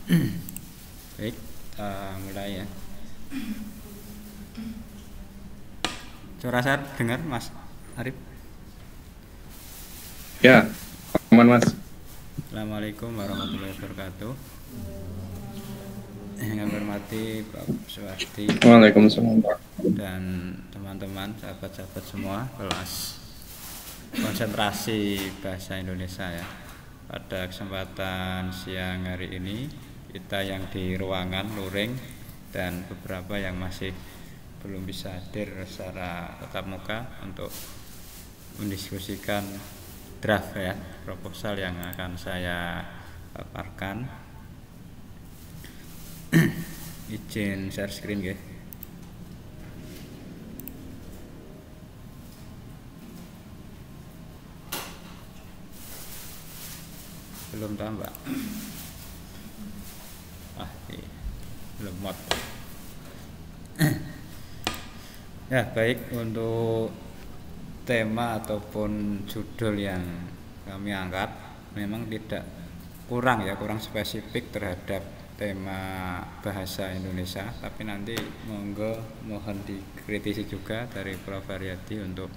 Baik, kita mulai ya. Suara saya dengar, Mas Arif? Ya, aman Mas. Assalamualaikum warahmatullahi wabarakatuh. Yang hormati Pak Suwardi Waalaikumsalam Pak. dan teman-teman, sahabat-sahabat semua kelas konsentrasi bahasa Indonesia ya. Pada kesempatan siang hari ini kita yang di ruangan luring dan beberapa yang masih belum bisa hadir secara tatap muka untuk mendiskusikan draft ya, proposal yang akan saya paparkan. Izin share screen ya. Belum tahu Mbak. Iya. Belum mod. Ya, baik, untuk tema ataupun judul yang kami angkat memang tidak kurang kurang spesifik terhadap tema bahasa Indonesia, tapi nanti mohon dikritisi juga dari Prof. Haryadi untuk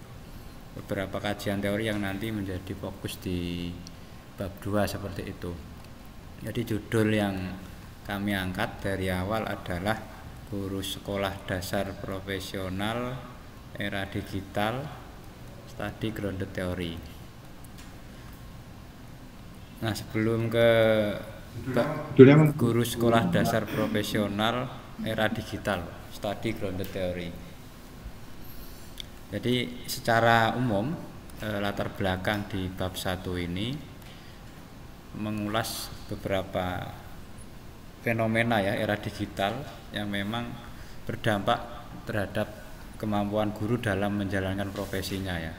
beberapa kajian teori yang nanti menjadi fokus di bab 2 seperti itu. Jadi judul yang kami angkat dari awal adalah Guru Sekolah Dasar Profesional Era Digital Study Grounded Theory. Nah, sebelum ke Guru Sekolah Dasar Profesional Era Digital Study Grounded Theory. Jadi secara umum latar belakang di bab 1 ini mengulas beberapa fenomena ya era digital yang memang berdampak terhadap kemampuan guru dalam menjalankan profesinya ya.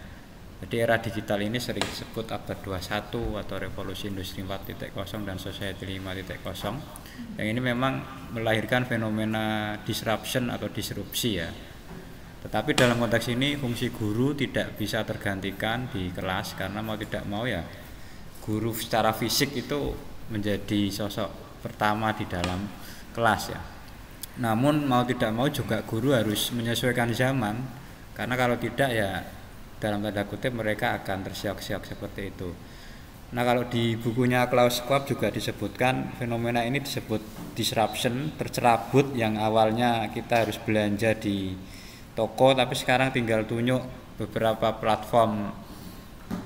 Jadi era digital ini sering disebut abad 21 atau revolusi industri 4.0 dan society 5.0. Yang ini memang melahirkan fenomena disruption atau disrupsi ya. Tetapi dalam konteks ini fungsi guru tidak bisa tergantikan di kelas karena mau tidak mau ya guru secara fisik itu menjadi sosok pertama di dalam kelas ya. Namun mau tidak mau juga guru harus menyesuaikan zaman, karena kalau tidak ya dalam tanda kutip mereka akan tersiok-siok seperti itu. Nah, kalau di bukunya Klaus Schwab juga disebutkan fenomena ini disebut disruption, tercerabut, yang awalnya kita harus belanja di toko tapi sekarang tinggal tunjuk beberapa platform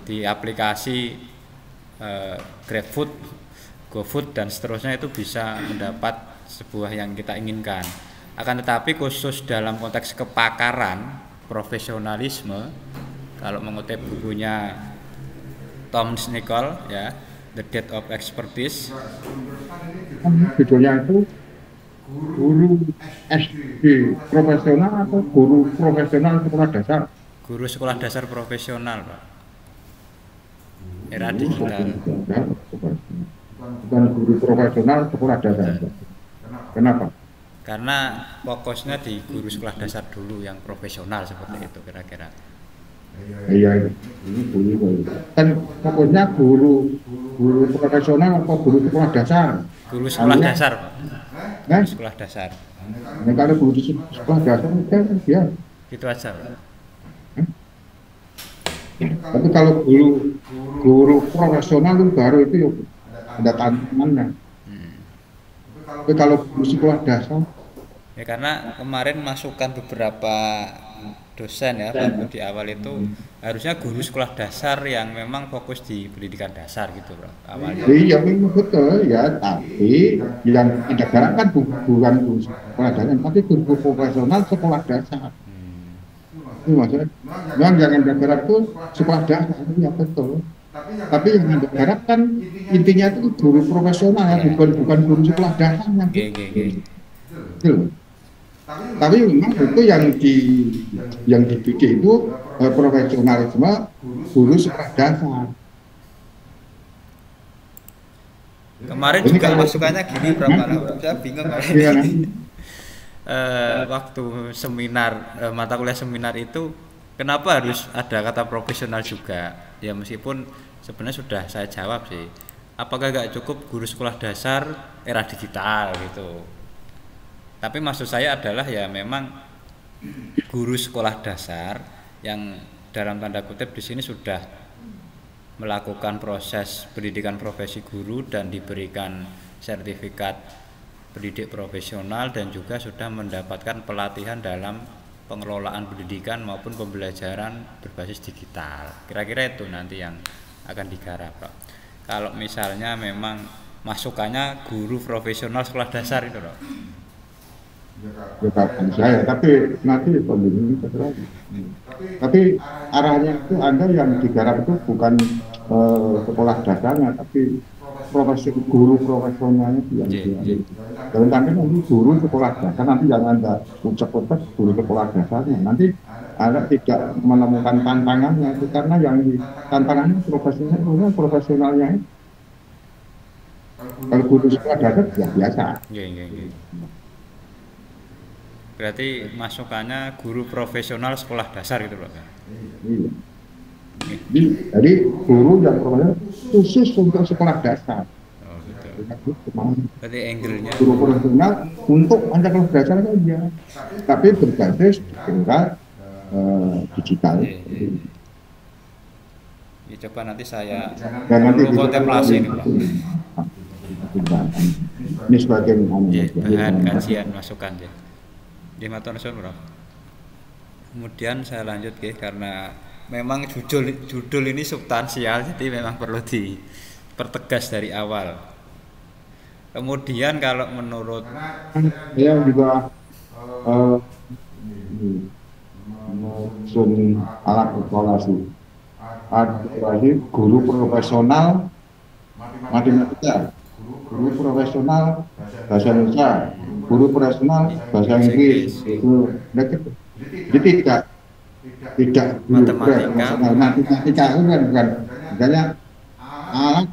di aplikasi GrabFood, GoFood dan seterusnya itu bisa mendapat sebuah yang kita inginkan. Akan tetapi khusus dalam konteks kepakaran, profesionalisme, kalau mengutip bukunya Tom Snikol ya, The Death of Expertise. Judulnya itu guru SD profesional atau guru profesional sekolah dasar? Guru sekolah dasar profesional, Pak. Era digital. Bukan guru profesional sekolah dasar. Kenapa? Karena fokusnya di guru sekolah dasar dulu yang profesional seperti itu kira-kira. Iya, ini guru. Kan fokusnya guru profesional atau guru sekolah dasar? Guru sekolah dasar, Pak. Guru sekolah dasar. Nah, kalau guru sekolah dasar kan ya. Itu aja, Pak. Tapi kalau guru profesional itu baru itu ya ada tantangannya. Tapi kalau guru sekolah dasar ya, karena kemarin masukan beberapa dosen ya waktu di awal itu harusnya guru sekolah dasar yang memang fokus di pendidikan dasar gitu bro awalnya. Iya betul ya, tapi yang tidak gerak kan bukan guru sekolah dasar, tapi guru profesional sekolah dasar. Itu maksudnya, memang yang gerak itu sekolah dasar, ya betul. Tapi yang anda garap kan intinya itu guru profesional ya, bukan guru sekolah dasar gitu. Tapi memang itu yang dibikin itu profesionalisme guru sekolah dasar. Kemarin ini juga kalau, masukannya gini berapa saya bingung waktu seminar mata kuliah seminar itu kenapa harus ada kata profesional juga ya, meskipun sebenarnya sudah saya jawab sih apakah nggak cukup guru sekolah dasar era digital gitu. Tapi maksud saya adalah ya memang guru sekolah dasar yang dalam tanda kutip di sini sudah melakukan proses pendidikan profesi guru dan diberikan sertifikat pendidik profesional dan juga sudah mendapatkan pelatihan dalam pengelolaan pendidikan maupun pembelajaran berbasis digital. Kira-kira itu nanti yang akan digarap, Pak. Kalau misalnya memang masukannya guru profesional sekolah dasar itu, Pak. Bukan saya, tapi nanti pembimbing terserah. Tapi arahnya itu Anda yang digarap itu bukan sekolah dasarnya, tapi guru profesionalnya yang dan nanti guru sekolah dasar nanti yang Anda ucap-ucap guru sekolah dasarnya nanti Anda tidak menemukan tantangannya itu karena yang tantangannya profesionalnya. Kalau guru sekolah dasar ya biasa. Berarti masukannya guru profesional sekolah dasar gitu Pak. Iya. Jadi guru yang profesional khusus untuk sekolah dasar. Oh gitu. Berarti angle-nya Guru profesional untuk anak kelas dasar saja, tapi berbasis tingkat digital. Ya, coba nanti saya nanti kontemplasi ini Pak. Ini sebagai bahan kajian masukan ya. Di matur nuwun, Bro. Kemudian saya lanjut ya, karena memang judul ini substansial, jadi memang perlu dipertegas dari awal. Kemudian kalau menurut saya juga maksud alat evaluasi guru profesional matematika, guru profesional bahasa Indonesia, guru profesional bahasa Inggris itu. Jadi tidak matematika itu kan bukan misalnya alat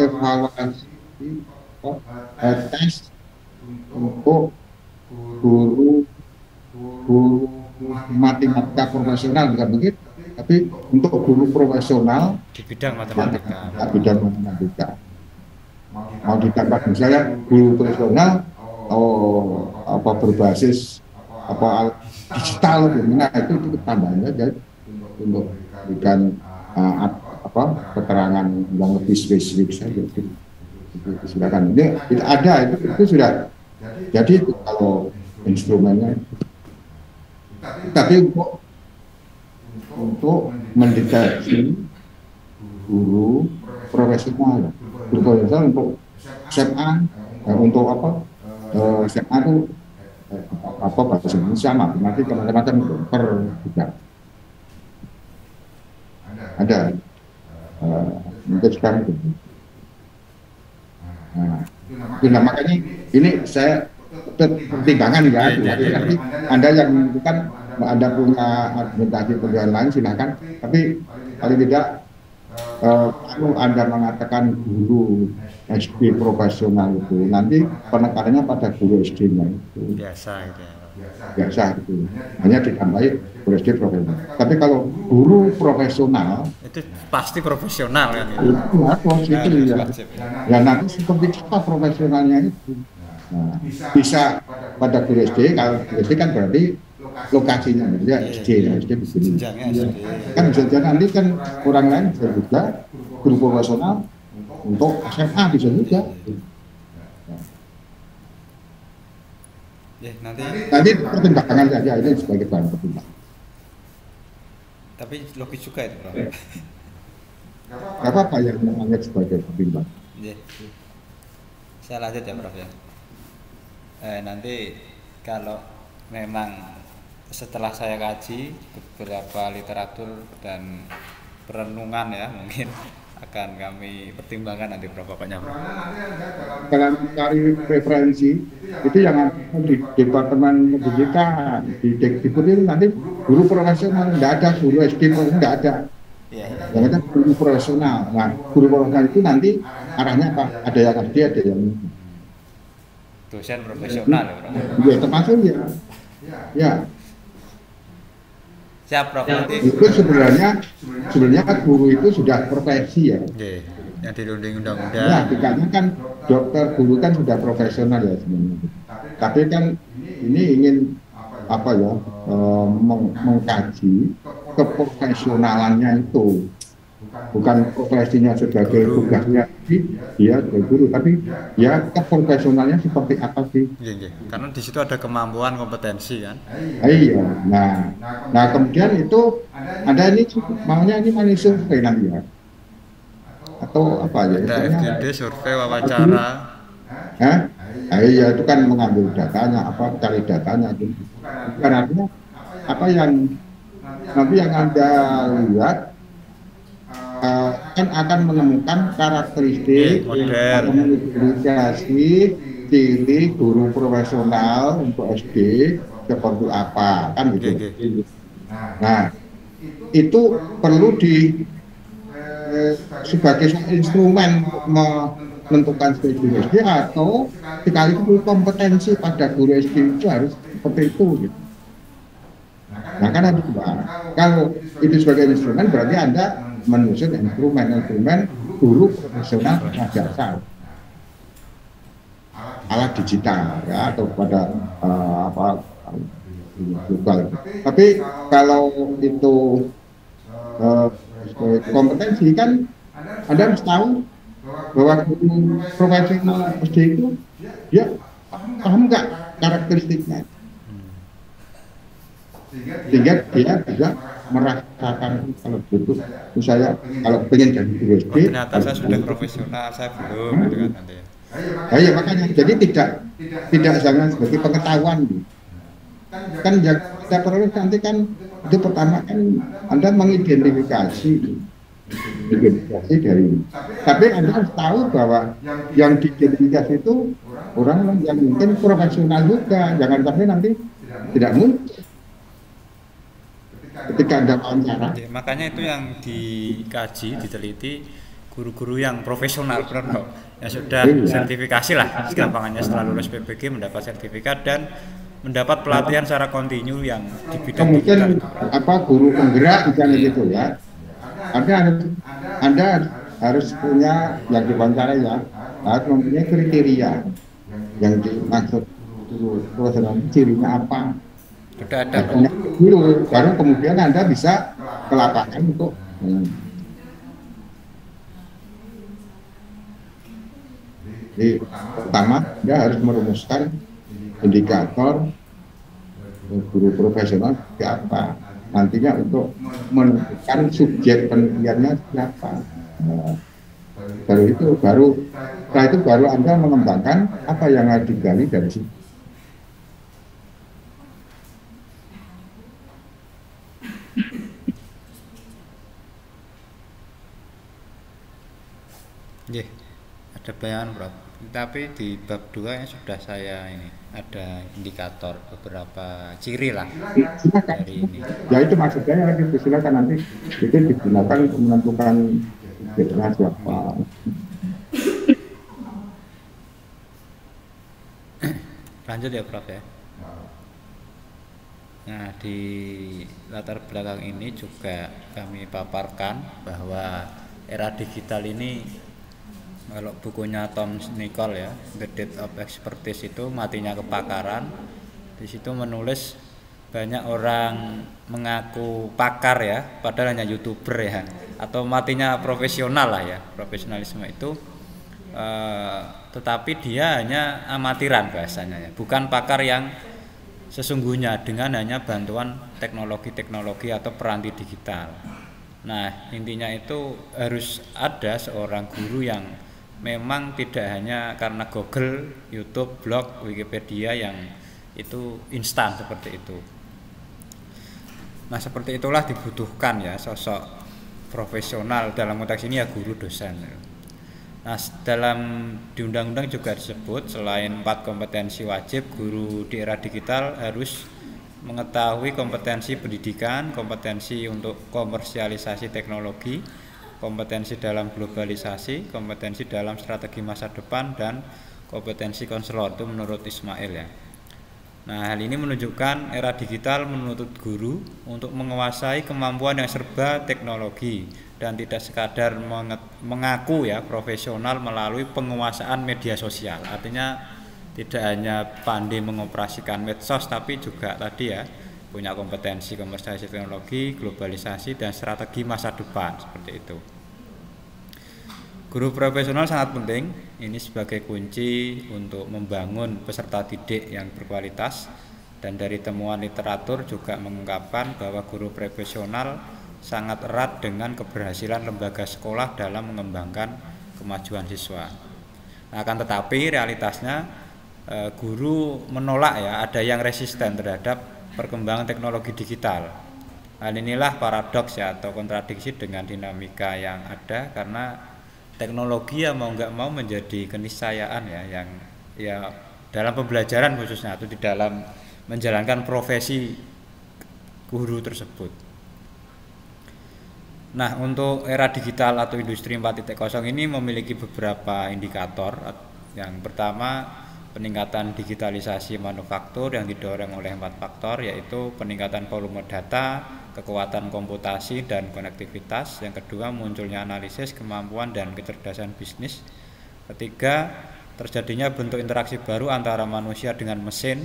evaluasi tes untuk guru matematika profesional bukan begitu, tapi untuk guru profesional di bidang matematika. Mau ditambah misalnya guru profesional berbasis digital gimana itu tambahannya jadi untuk berikan keterangan yang lebih spesifik saja itu silakan. Ini ada itu sudah jadi itu kalau instrumennya, tapi untuk mendeteksi guru profesional untuk SMA untuk SMA itu bahasa Indonesia matematika macam-macam itu per juga ada mungkin sekarang itu. Nah, makanya ini saya pertimbangan ya, tapi Anda yang menentukan Anda punya argumentasi tujuan lain silakan, tapi paling tidak kalau Anda mengatakan guru SD profesional itu nanti penekanannya pada guru SD-nya itu biasa itu hanya ditambahi guru SD profesional. Tapi kalau guru profesional itu pasti profesional kan itu positif ya nanti seperti apa profesionalnya itu. Nah, bisa pada guru SD, kalau guru SD kan berarti lokasinya ya SD begini kan bisa jadi nanti kan orang lain bisa juga guru profesional untuk SMA bisa juga. Ya, nanti pertimbangan saja ini sebagai bahan pertimbangan. Tapi logis juga itu, Bro. Gak apa-apa yang namanya sebagai pertimbangan. Ya. Saya lanjut ya, Prof ya. Nanti kalau memang setelah saya kaji beberapa literatur dan perenungan ya mungkin akan kami pertimbangkan nanti Prof pokoknya. Dalam cari referensi itu yang di Departemen Pendidikan di Dikbud itu nanti guru profesional tidak ada, guru SD tidak ada. Yang ada guru profesional. Nah, guru profesional itu nanti arahnya apa? Ada yang SD, ada yang dosen profesional ya, Prof. Ya termasuk ya. Siap Prof. Nanti Itu sebenarnya guru itu sudah profesi ya. Oke, yang dirunding Nah, undang-undang. dikatakan kan dokter guru kan sudah profesional ya sebenarnya. Tapi kan ini ingin apa ya mengkaji keprofesionalannya itu, bukan profesinya sebagai tugasnya dia sebagai guru, tapi ya keprofesionalnya seperti apa sih? Iya, iya. Karena di situ ada kemampuan kompetensi kan. Iya. Nah kemudian itu ada ini maunya ini money survei nanti ya, atau apa ya? Ada Istilahnya, FGD, survei, wawancara. Hah? Nah, iya itu kan mengambil datanya, apa cari datanya gitu. Bukan artinya apa yang nanti yang Anda lihat kan akan menemukan karakteristik Model. atau mengidentifikasi ciri guru profesional untuk SD seperti apa kan gitu. Oke. Nah itu perlu sebagai instrumen menentukan studi SD atau sekaligus kompetensi pada guru SD itu harus seperti itu gitu. Nah kan ada dua. Kalau itu sebagai instrumen berarti Anda menyusun instrumen guru profesional dasar alat digital ya atau pada apa Google. Tapi kalau itu kompetensi kan Anda harus tahu bahwa guru profesional SD itu dia paham nggak karakteristiknya, sehingga dia bisa merasakan kalau butuh saya kalau pengen jadi guru SD Ternyata saya sudah profesional, saya belum gitu kan nanti. nah, ya makanya jadi tidak jangan sebagai pengetahuan gitu. Kan yang kita perlu nanti kan itu pertama kan Anda mengidentifikasi dari ini. Tapi Anda harus tahu bahwa yang diidentifikasi itu orang yang mungkin profesional juga, jangan sampai nanti tidak muncul ketika Anda wawancara. Ya, makanya itu yang dikaji, diteliti guru-guru yang profesional, bro, yang sudah sertifikasi lah, segampangannya setelah lulus PPG mendapat sertifikat dan mendapat pelatihan secara kontinu yang di bidang mungkin digital. apa guru penggerak misalnya gitu ya. Anda harus punya yang diwawancara ya, harus mempunyai kriteria yang dimaksud profesional cirinya apa. Sudah ada Dulu, baru kemudian Anda bisa ke lapangan untuk jadi pertama Anda harus merumuskan indikator guru profesional seperti apa nantinya untuk menentukan subjek penelitiannya siapa. Baru setelah itu baru Anda mengembangkan apa yang harus digali dari situ. Yeah, ada bayangan Prof. Tapi di bab 2 yang sudah saya ini ada indikator beberapa ciri lah dari ini. Ya itu maksudnya lagi silakan nanti itu digunakan untuk menentukan subjeknya siapa. Lanjut ya Prof ya. Nah di latar belakang ini juga kami paparkan bahwa era digital ini, kalau bukunya Tom Nicol ya, The Death of Expertise itu matinya kepakaran. Di situ menulis banyak orang mengaku pakar ya, padahal hanya YouTuber ya, atau matinya profesional lah ya, profesionalisme itu. Tetapi dia hanya amatiran bahasanya ya, bukan pakar yang sesungguhnya dengan hanya bantuan teknologi-teknologi atau peranti digital. Nah intinya itu harus ada seorang guru yang memang tidak hanya karena Google, YouTube, blog, Wikipedia yang itu instan seperti itu. Nah seperti itulah dibutuhkan ya sosok profesional, dalam konteks ini ya guru dosen. Nah dalam di undang-undang juga disebut selain 4 kompetensi wajib, guru di era digital harus mengetahui kompetensi pendidikan, kompetensi untuk komersialisasi teknologi, kompetensi dalam globalisasi, kompetensi dalam strategi masa depan, dan kompetensi konselor, itu menurut Ismail ya. Nah, hal ini menunjukkan era digital menuntut guru untuk menguasai kemampuan yang serba teknologi dan tidak sekadar mengaku ya profesional melalui penguasaan media sosial. Artinya tidak hanya pandai mengoperasikan medsos, tapi juga tadi ya punya kompetensi komersialisasi teknologi, globalisasi, dan strategi masa depan seperti itu. Guru profesional sangat penting, ini sebagai kunci untuk membangun peserta didik yang berkualitas, dan dari temuan literatur juga mengungkapkan bahwa guru profesional sangat erat dengan keberhasilan lembaga sekolah dalam mengembangkan kemajuan siswa. Nah, akan tetapi realitasnya guru menolak ya, ada yang resisten terhadap perkembangan teknologi digital. Hal inilah paradoks ya atau kontradiksi dengan dinamika yang ada, karena teknologi ya mau nggak mau menjadi keniscayaan ya yang ya dalam pembelajaran khususnya atau di dalam menjalankan profesi guru tersebut. Nah, untuk era digital atau industri 4.0 ini memiliki beberapa indikator. Yang pertama, peningkatan digitalisasi manufaktur yang didorong oleh 4 faktor, yaitu peningkatan volume data, kekuatan komputasi dan konektivitas. Yang kedua, munculnya analisis, kemampuan dan kecerdasan bisnis. Ketiga, terjadinya bentuk interaksi baru antara manusia dengan mesin.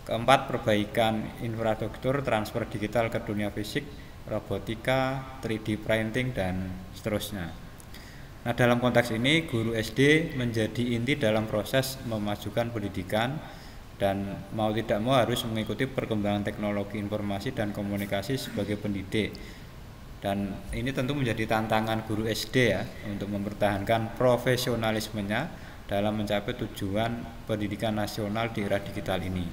Keempat, perbaikan infrastruktur transfer digital ke dunia fisik, robotika, 3D printing dan seterusnya. Nah, dalam konteks ini guru SD menjadi inti dalam proses memajukan pendidikan, dan mau tidak mau harus mengikuti perkembangan teknologi informasi dan komunikasi sebagai pendidik. Dan ini tentu menjadi tantangan guru SD ya untuk mempertahankan profesionalismenya dalam mencapai tujuan pendidikan nasional di era digital ini.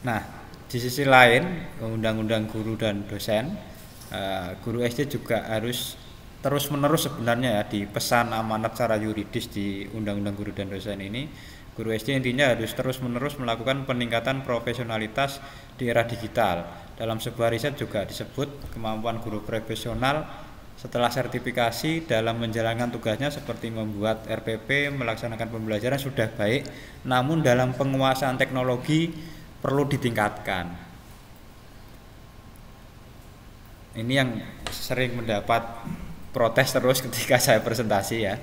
Nah, di sisi lain, undang-undang guru dan dosen, guru SD juga harus terus-menerus sebenarnya ya dipesan amanat secara yuridis di undang-undang guru dan dosen ini. Guru SD intinya harus terus-menerus melakukan peningkatan profesionalitas di era digital. Dalam sebuah riset juga disebut kemampuan guru profesional setelah sertifikasi dalam menjalankan tugasnya seperti membuat RPP, melaksanakan pembelajaran sudah baik, namun dalam penguasaan teknologi perlu ditingkatkan. Ini yang sering mendapat protes terus ketika saya presentasi ya.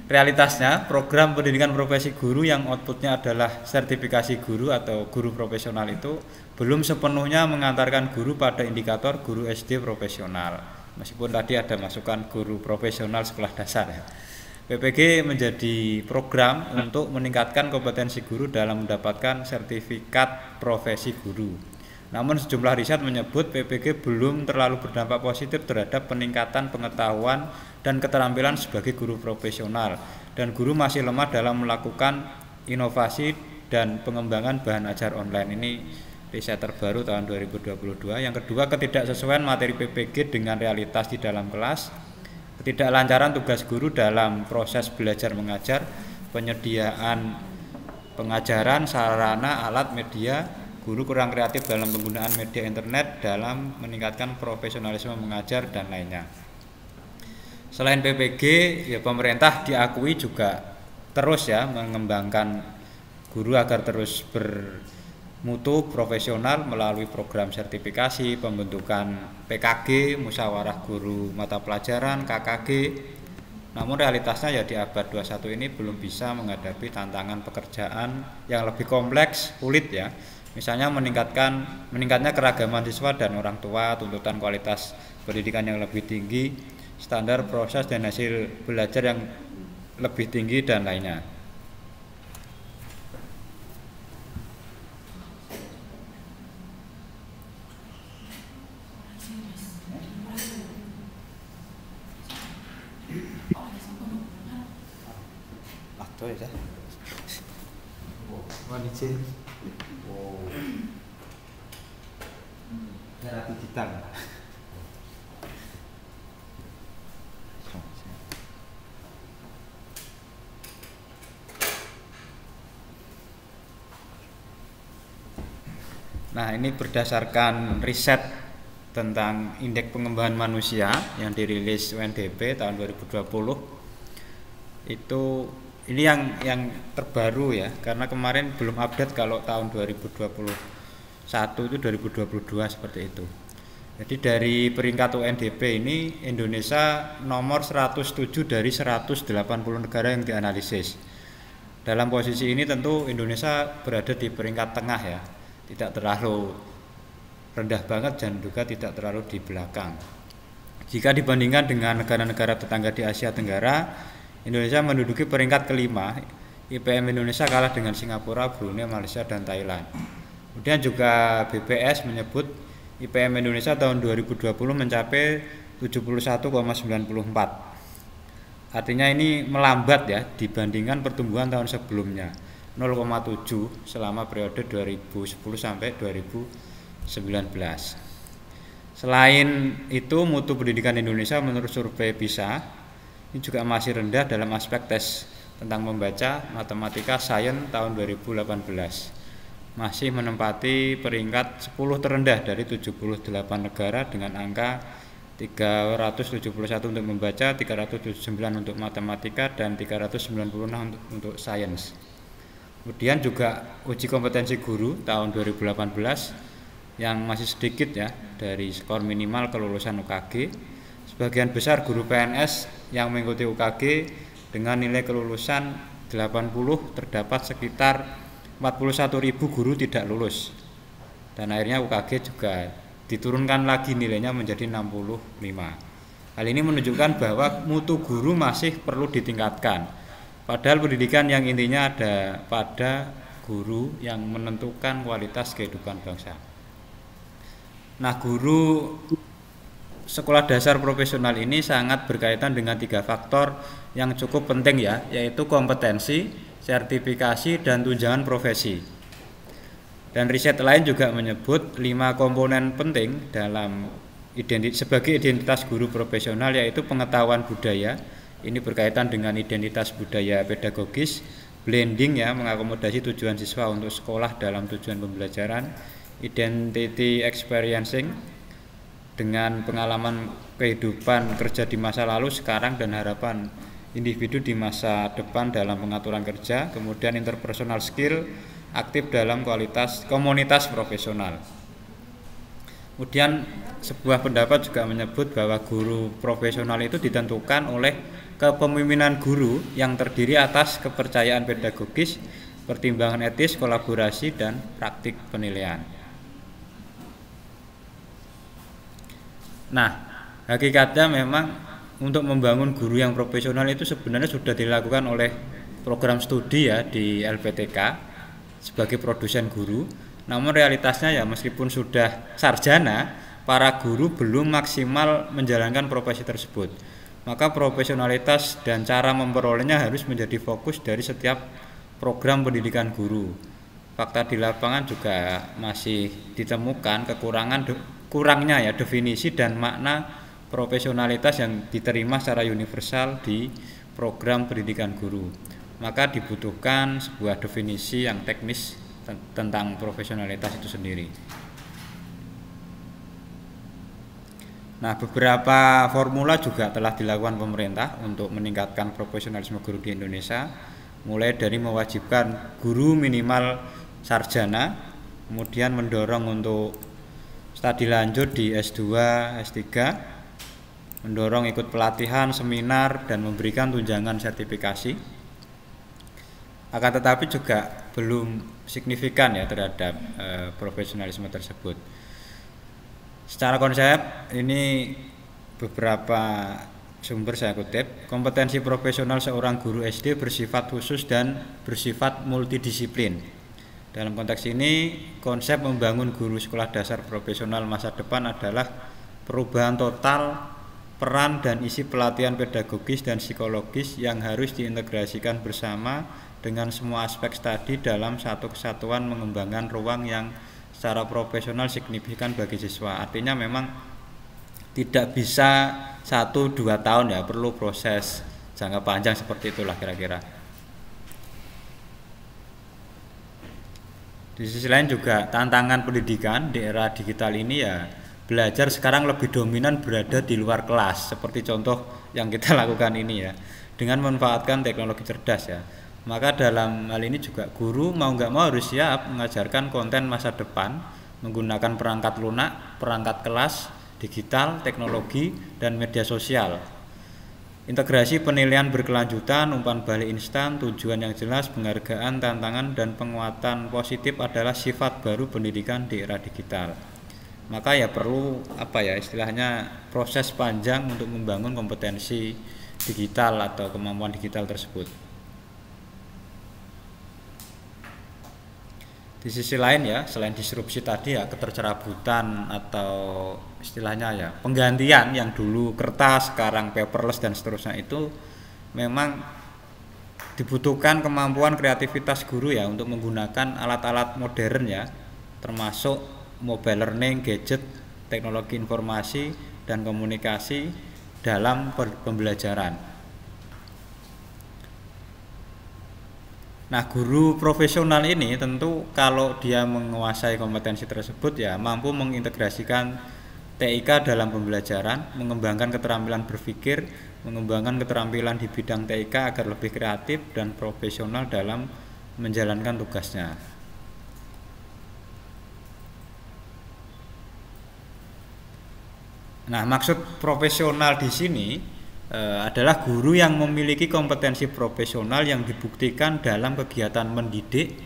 Realitasnya program pendidikan profesi guru yang outputnya adalah sertifikasi guru atau guru profesional itu belum sepenuhnya mengantarkan guru pada indikator guru SD profesional. Meskipun tadi ada masukan guru profesional sekolah dasar ya. PPG menjadi program untuk meningkatkan kompetensi guru dalam mendapatkan sertifikat profesi guru. Namun sejumlah riset menyebut PPG belum terlalu berdampak positif terhadap peningkatan pengetahuan dan keterampilan sebagai guru profesional, dan guru masih lemah dalam melakukan inovasi dan pengembangan bahan ajar online. Ini riset terbaru tahun 2022. Yang kedua, ketidaksesuaian materi PPG dengan realitas di dalam kelas, ketidaklancaran tugas guru dalam proses belajar mengajar, penyediaan pengajaran, sarana, alat, media. Guru kurang kreatif dalam penggunaan media internet dalam meningkatkan profesionalisme mengajar dan lainnya. Selain PPG, ya pemerintah diakui juga terus ya mengembangkan guru agar terus bermutu profesional melalui program sertifikasi, pembentukan PKG, musyawarah guru mata pelajaran, KKG. Namun realitasnya ya di abad 21 ini belum bisa menghadapi tantangan pekerjaan yang lebih kompleks, sulit ya. Misalnya meningkatnya keragaman siswa dan orang tua, tuntutan kualitas pendidikan yang lebih tinggi, standar proses dan hasil belajar yang lebih tinggi dan lainnya. Era digital. Nah, ini berdasarkan riset tentang indeks pengembangan manusia yang dirilis UNDP tahun 2020. Itu ini yang terbaru ya, karena kemarin belum update kalau tahun 2021 itu 2022 seperti itu. Jadi dari peringkat UNDP ini Indonesia nomor 107 dari 180 negara yang dianalisis. Dalam posisi ini tentu Indonesia berada di peringkat tengah ya, tidak terlalu rendah banget dan juga tidak terlalu di belakang. Jika dibandingkan dengan negara-negara tetangga di Asia Tenggara, Indonesia menduduki peringkat kelima. IPM Indonesia kalah dengan Singapura, Brunei, Malaysia, dan Thailand. Kemudian juga BPS menyebut IPM Indonesia tahun 2020 mencapai 71,94. Artinya ini melambat ya dibandingkan pertumbuhan tahun sebelumnya, 0,7 selama periode 2010 sampai 2019. Selain itu, mutu pendidikan Indonesia menurut survei PISA ini juga masih rendah dalam aspek tes tentang membaca, matematika, sains tahun 2018. Masih menempati peringkat 10 terendah dari 78 negara dengan angka 371 untuk membaca, 379 untuk matematika, dan 396 untuk sains. Kemudian juga uji kompetensi guru tahun 2018 yang masih sedikit ya dari skor minimal kelulusan UKG. Sebagian besar guru PNS yang mengikuti UKG dengan nilai kelulusan 80, terdapat sekitar 41.000 guru tidak lulus. Dan akhirnya UKG juga diturunkan lagi nilainya menjadi 65. Hal ini menunjukkan bahwa mutu guru masih perlu ditingkatkan. Padahal pendidikan yang intinya ada pada guru yang menentukan kualitas kehidupan bangsa. Nah, guru sekolah dasar profesional ini sangat berkaitan dengan 3 faktor yang cukup penting ya, yaitu kompetensi, sertifikasi, dan tunjangan profesi. Dan riset lain juga menyebut 5 komponen penting dalam sebagai identitas guru profesional, yaitu pengetahuan budaya, ini berkaitan dengan identitas budaya pedagogis, blending ya, mengakomodasi tujuan siswa untuk sekolah dalam tujuan pembelajaran, identity experiencing dengan pengalaman kehidupan kerja di masa lalu, sekarang, dan harapan individu di masa depan dalam pengaturan kerja. Kemudian interpersonal skill, aktif dalam komunitas profesional. Kemudian sebuah pendapat juga menyebut bahwa guru profesional itu ditentukan oleh kepemimpinan guru yang terdiri atas kepercayaan pedagogis, pertimbangan etis, kolaborasi, dan praktik penilaian. Nah, hakikatnya memang untuk membangun guru yang profesional itu sebenarnya sudah dilakukan oleh program studi ya di LPTK sebagai produsen guru. Namun realitasnya ya meskipun sudah sarjana, para guru belum maksimal menjalankan profesi tersebut. Maka profesionalitas dan cara memperolehnya harus menjadi fokus dari setiap program pendidikan guru. Fakta di lapangan juga masih ditemukan kurangnya ya definisi dan makna profesionalitas yang diterima secara universal di program pendidikan guru. Maka dibutuhkan sebuah definisi yang teknis tentang profesionalitas itu sendiri. Nah, beberapa formula juga telah dilakukan pemerintah untuk meningkatkan profesionalisme guru di Indonesia, mulai dari mewajibkan guru minimal sarjana, kemudian mendorong untuk studi lanjut di S2, S3, mendorong ikut pelatihan, seminar, dan memberikan tunjangan sertifikasi. Akan tetapi juga belum signifikan ya terhadap profesionalisme tersebut. Secara konsep ini beberapa sumber saya kutip, kompetensi profesional seorang guru SD bersifat khusus dan bersifat multidisiplin. Dalam konteks ini, konsep membangun guru sekolah dasar profesional masa depan adalah perubahan total peran dan isi pelatihan pedagogis dan psikologis yang harus diintegrasikan bersama dengan semua aspek studi dalam satu kesatuan, mengembangkan ruang yang secara profesional signifikan bagi siswa. Artinya memang tidak bisa 1-2 tahun ya, perlu proses jangka panjang seperti itulah kira-kira. Di sisi lain juga tantangan pendidikan di era digital ini ya, belajar sekarang lebih dominan berada di luar kelas, seperti contoh yang kita lakukan ini ya. dengan memanfaatkan teknologi cerdas ya. Maka dalam hal ini juga guru mau nggak mau harus siap mengajarkan konten masa depan menggunakan perangkat lunak, perangkat kelas, digital, teknologi, dan media sosial. Integrasi penilaian berkelanjutan, umpan balik instan, tujuan yang jelas, penghargaan, tantangan, dan penguatan positif adalah sifat baru pendidikan di era digital. Maka ya perlu istilahnya proses panjang untuk membangun kompetensi digital atau kemampuan digital tersebut. Di sisi lain ya, selain disrupsi tadi ya, ketercerabutan atau istilahnya ya penggantian yang dulu kertas sekarang paperless dan seterusnya, itu memang dibutuhkan kemampuan kreativitas guru ya untuk menggunakan alat-alat modern ya, termasuk mobile learning, gadget, teknologi informasi dan komunikasi dalam pembelajaran. Nah, guru profesional ini tentu kalau dia menguasai kompetensi tersebut ya mampu mengintegrasikan TIK dalam pembelajaran, mengembangkan keterampilan berpikir, mengembangkan keterampilan di bidang TIK agar lebih kreatif dan profesional dalam menjalankan tugasnya. Nah, maksud profesional di sini adalah guru yang memiliki kompetensi profesional yang dibuktikan dalam kegiatan mendidik,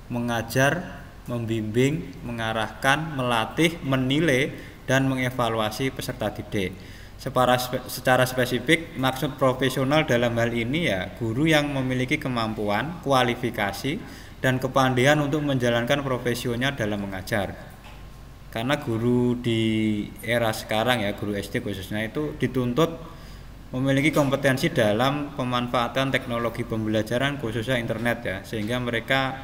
mengajar, membimbing, mengarahkan, melatih, menilai, dan mengevaluasi peserta didik. Secara spesifik, maksud profesional dalam hal ini ya guru yang memiliki kemampuan, kualifikasi, dan kepandaian untuk menjalankan profesinya dalam mengajar. Karena guru di era sekarang ya, guru SD khususnya itu dituntut memiliki kompetensi dalam pemanfaatan teknologi pembelajaran khususnya internet ya, sehingga mereka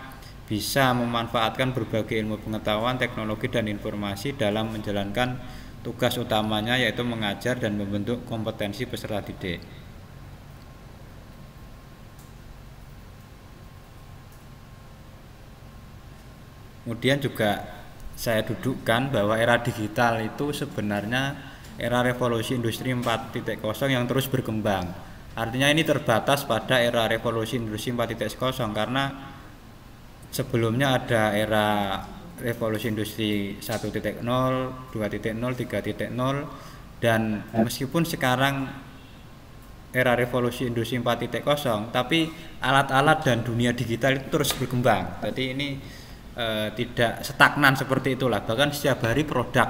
bisa memanfaatkan berbagai ilmu pengetahuan, teknologi dan informasi dalam menjalankan tugas utamanya, yaitu mengajar dan membentuk kompetensi peserta didik. Kemudian juga saya dudukkan bahwa era digital itu sebenarnya era revolusi industri 4.0 yang terus berkembang. Artinya ini terbatas pada era revolusi industri 4.0 karena sebelumnya ada era revolusi industri 1.0, 2.0, 3.0, dan meskipun sekarang era revolusi industri 4.0, tapi alat-alat dan dunia digital itu terus berkembang. Jadi ini tidak stagnan seperti itulah. Bahkan setiap hari produk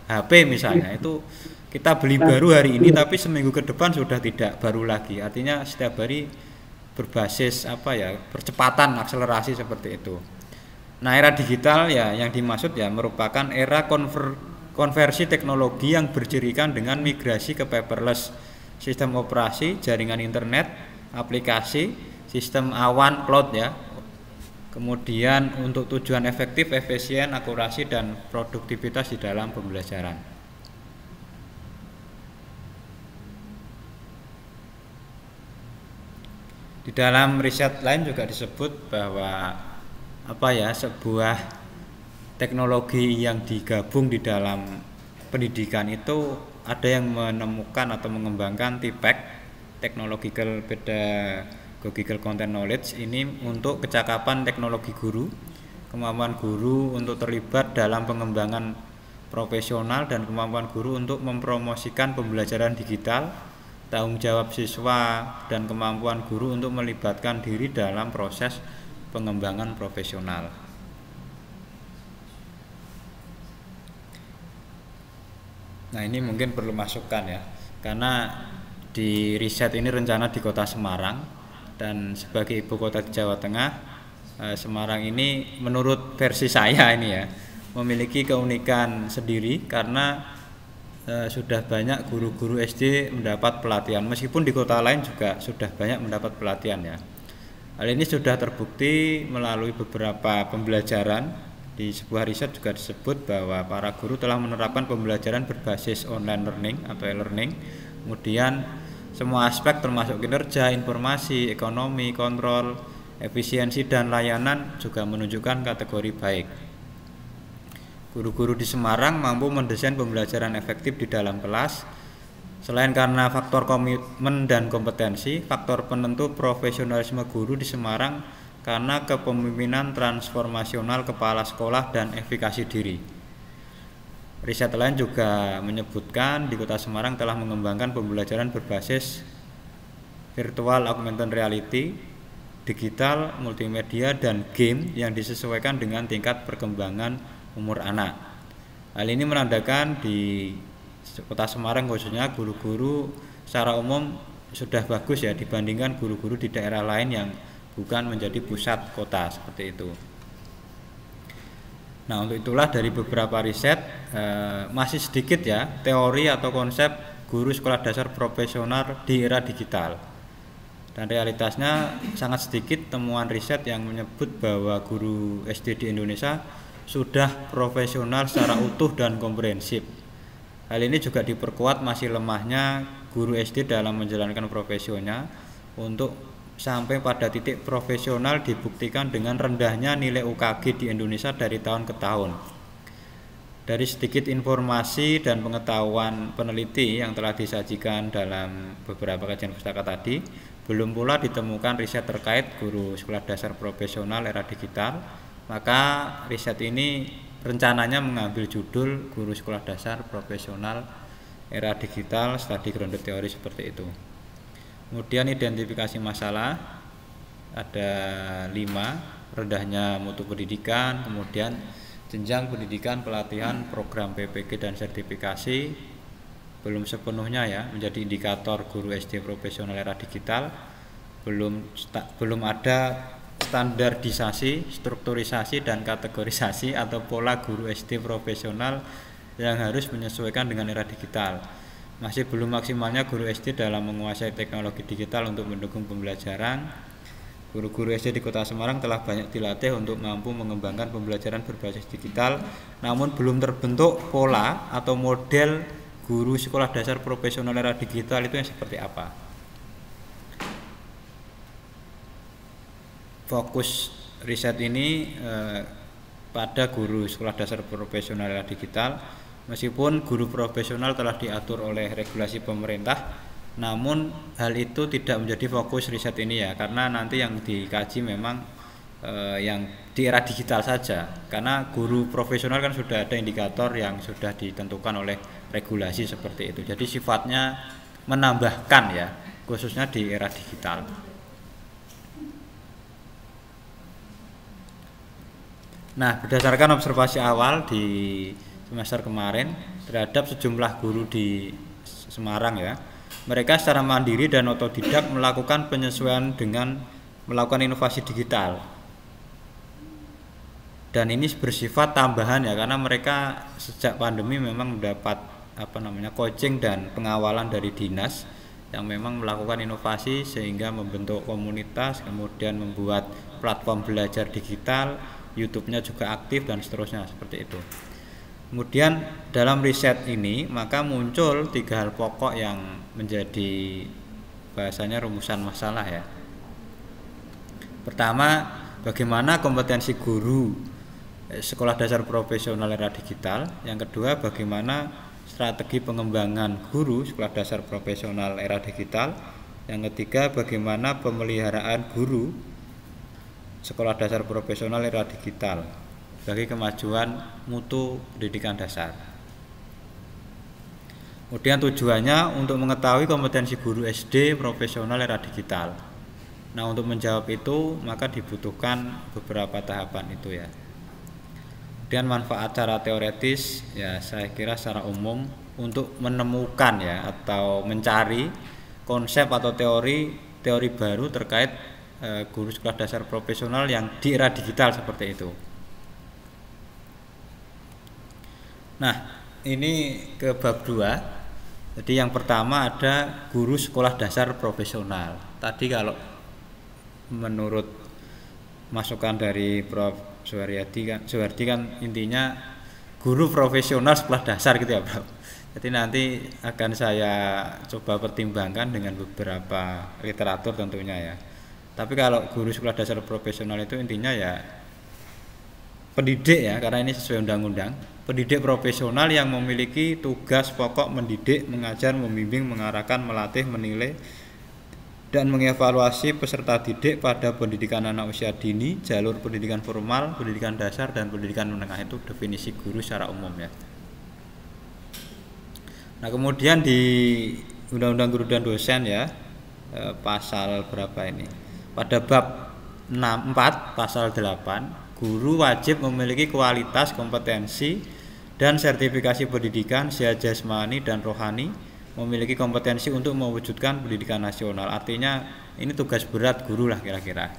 HP misalnya itu kita beli baru hari ini, tapi seminggu ke depan sudah tidak baru lagi. Artinya setiap hari berbasis percepatan, akselerasi seperti itu. Nah, era digital ya yang dimaksud ya merupakan era konversi teknologi yang bercirikan dengan migrasi ke paperless, sistem operasi, jaringan internet, aplikasi, sistem awan, cloud ya. Kemudian untuk tujuan efektif, efisien, akurasi, dan produktivitas di dalam pembelajaran. Di dalam riset lain juga disebut bahwa sebuah teknologi yang digabung di dalam pendidikan itu ada yang menemukan atau mengembangkan TPEC, Technological Pedagogical Content Knowledge, ini untuk kecakapan teknologi guru, kemampuan guru untuk terlibat dalam pengembangan profesional, dan kemampuan guru untuk mempromosikan pembelajaran digital, tanggung jawab siswa, dan kemampuan guru untuk melibatkan diri dalam proses pengembangan profesional. Nah, ini mungkin perlu masukan ya, karena di riset ini rencana di Kota Semarang, dan sebagai ibu kota di Jawa Tengah, Semarang ini menurut versi saya ini ya memiliki keunikan sendiri karena sudah banyak guru-guru SD mendapat pelatihan, meskipun di kota lain juga sudah banyak mendapat pelatihan ya. Hal ini sudah terbukti melalui beberapa pembelajaran. Di sebuah riset juga disebut bahwa para guru telah menerapkan pembelajaran berbasis online learning atau e-learning. Kemudian semua aspek termasuk kinerja, informasi, ekonomi, kontrol, efisiensi, dan layanan juga menunjukkan kategori baik. Guru-guru di Semarang mampu mendesain pembelajaran efektif di dalam kelas, Selain karena faktor komitmen dan kompetensi, faktor penentu profesionalisme guru di Semarang karena kepemimpinan transformasional kepala sekolah dan efikasi diri. Riset lain juga menyebutkan di Kota Semarang telah mengembangkan pembelajaran berbasis virtual augmented reality, digital, multimedia, dan game yang disesuaikan dengan tingkat perkembangan umur anak. Hal ini menandakan di Kota Semarang khususnya guru-guru secara umum sudah bagus ya dibandingkan guru-guru di daerah lain yang bukan menjadi pusat kota seperti itu. Nah, untuk itulah dari beberapa riset masih sedikit ya teori atau konsep guru sekolah dasar profesional di era digital. Dan realitasnya sangat sedikit temuan riset yang menyebut bahwa guru SD di Indonesia sudah profesional secara utuh dan komprehensif. Hal ini juga diperkuat masih lemahnya guru SD dalam menjalankan profesinya untuk sampai pada titik profesional dibuktikan dengan rendahnya nilai UKG di Indonesia dari tahun ke tahun. Dari sedikit informasi dan pengetahuan peneliti yang telah disajikan dalam beberapa kajian pustaka tadi, belum pula ditemukan riset terkait guru sekolah dasar profesional era digital. Maka riset ini rencananya mengambil judul Guru Sekolah Dasar Profesional Era Digital Studi Grounded Teori seperti itu. Kemudian identifikasi masalah ada 5, rendahnya mutu pendidikan, kemudian jenjang pendidikan, pelatihan, program PPG dan sertifikasi belum sepenuhnya ya menjadi indikator guru SD profesional era digital, belum ada standarisasi, strukturisasi, dan kategorisasi atau pola guru SD profesional yang harus menyesuaikan dengan era digital. Masih belum maksimalnya guru SD dalam menguasai teknologi digital untuk mendukung pembelajaran. Guru-guru SD di Kota Semarang telah banyak dilatih untuk mampu mengembangkan pembelajaran berbasis digital, namun belum terbentuk pola atau model guru sekolah dasar profesional era digital itu yang seperti apa. Fokus riset ini pada guru sekolah dasar profesional era digital. Meskipun guru profesional telah diatur oleh regulasi pemerintah, namun hal itu tidak menjadi fokus riset ini ya, karena nanti yang dikaji memang yang di era digital saja. Karena guru profesional kan sudah ada indikator yang sudah ditentukan oleh regulasi seperti itu. Jadi sifatnya menambahkan ya, khususnya di era digital. Nah, berdasarkan observasi awal di semester kemarin terhadap sejumlah guru di Semarang ya, mereka secara mandiri dan otodidak melakukan penyesuaian dengan melakukan inovasi digital. Dan ini bersifat tambahan ya, karena mereka sejak pandemi memang mendapat coaching dan pengawalan dari dinas yang memang melakukan inovasi sehingga membentuk komunitas, kemudian membuat platform belajar digital, YouTube-nya juga aktif dan seterusnya seperti itu. Kemudian dalam riset ini maka muncul 3 hal pokok yang menjadi bahasanya rumusan masalah ya. Pertama, bagaimana kompetensi guru sekolah dasar profesional era digital. Yang kedua, bagaimana strategi pengembangan guru sekolah dasar profesional era digital. Yang ketiga, bagaimana pemeliharaan guru sekolah dasar profesional era digital bagi kemajuan mutu pendidikan dasar. Kemudian tujuannya untuk mengetahui kompetensi guru SD profesional era digital. Nah, untuk menjawab itu maka dibutuhkan beberapa tahapan itu ya. Kemudian manfaat secara teoretis ya, saya kira secara umum untuk menemukan ya atau mencari konsep atau teori baru terkait guru sekolah dasar profesional yang di era digital seperti itu. Nah, ini ke bab 2. Jadi yang pertama ada guru sekolah dasar profesional. Tadi kalau menurut masukan dari Prof. Suhardi kan intinya guru profesional sekolah dasar gitu ya, Prof. Jadi nanti akan saya coba pertimbangkan dengan beberapa literatur tentunya ya. Tapi kalau guru sekolah dasar profesional itu intinya ya pendidik ya, karena ini sesuai undang-undang. pendidik profesional yang memiliki tugas pokok mendidik, mengajar, membimbing, mengarahkan, melatih, menilai, dan mengevaluasi peserta didik pada pendidikan anak usia dini, jalur pendidikan formal, pendidikan dasar, dan pendidikan menengah. Itu definisi guru secara umum ya. Nah, kemudian di Undang-Undang Guru dan Dosen ya, pasal berapa ini? Pada bab 4 pasal 8, guru wajib memiliki kualitas, kompetensi, dan sertifikasi pendidikan sehat jasmani dan rohani, memiliki kompetensi untuk mewujudkan pendidikan nasional. Artinya ini tugas berat guru lah kira-kira.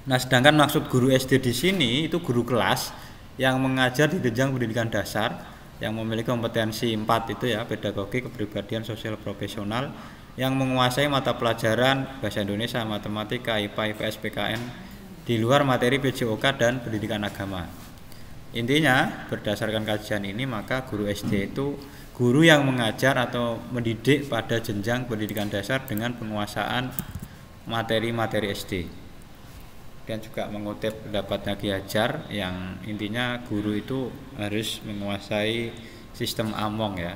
Nah, sedangkan maksud guru SD di sini itu guru kelas yang mengajar di jenjang pendidikan dasar yang memiliki kompetensi 4 itu ya, pedagogi, kepribadian, sosial, profesional, yang menguasai mata pelajaran bahasa Indonesia, matematika, IPA, IPS, PKN di luar materi PJOK dan pendidikan agama. Intinya berdasarkan kajian ini maka guru SD itu guru yang mengajar atau mendidik pada jenjang pendidikan dasar dengan penguasaan materi-materi SD. Dan juga mengutip pendapatnya Ki Hajar yang intinya guru itu harus menguasai sistem among ya,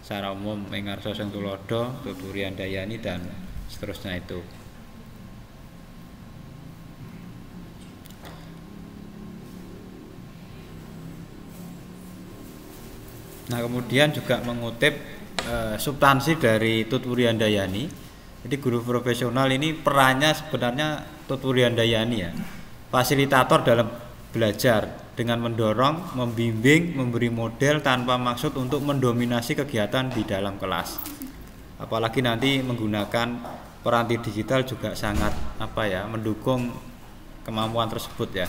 secara umum Engarso Seng Tulodo, Tuturian Dayani, dan seterusnya itu. Nah, kemudian juga mengutip substansi dari Tuturian Dayani. Jadi guru profesional ini perannya sebenarnya Tuturian Dayani ya, fasilitator dalam belajar dengan mendorong, membimbing, memberi model tanpa maksud untuk mendominasi kegiatan di dalam kelas. Apalagi nanti menggunakan peranti digital juga sangat mendukung kemampuan tersebut ya.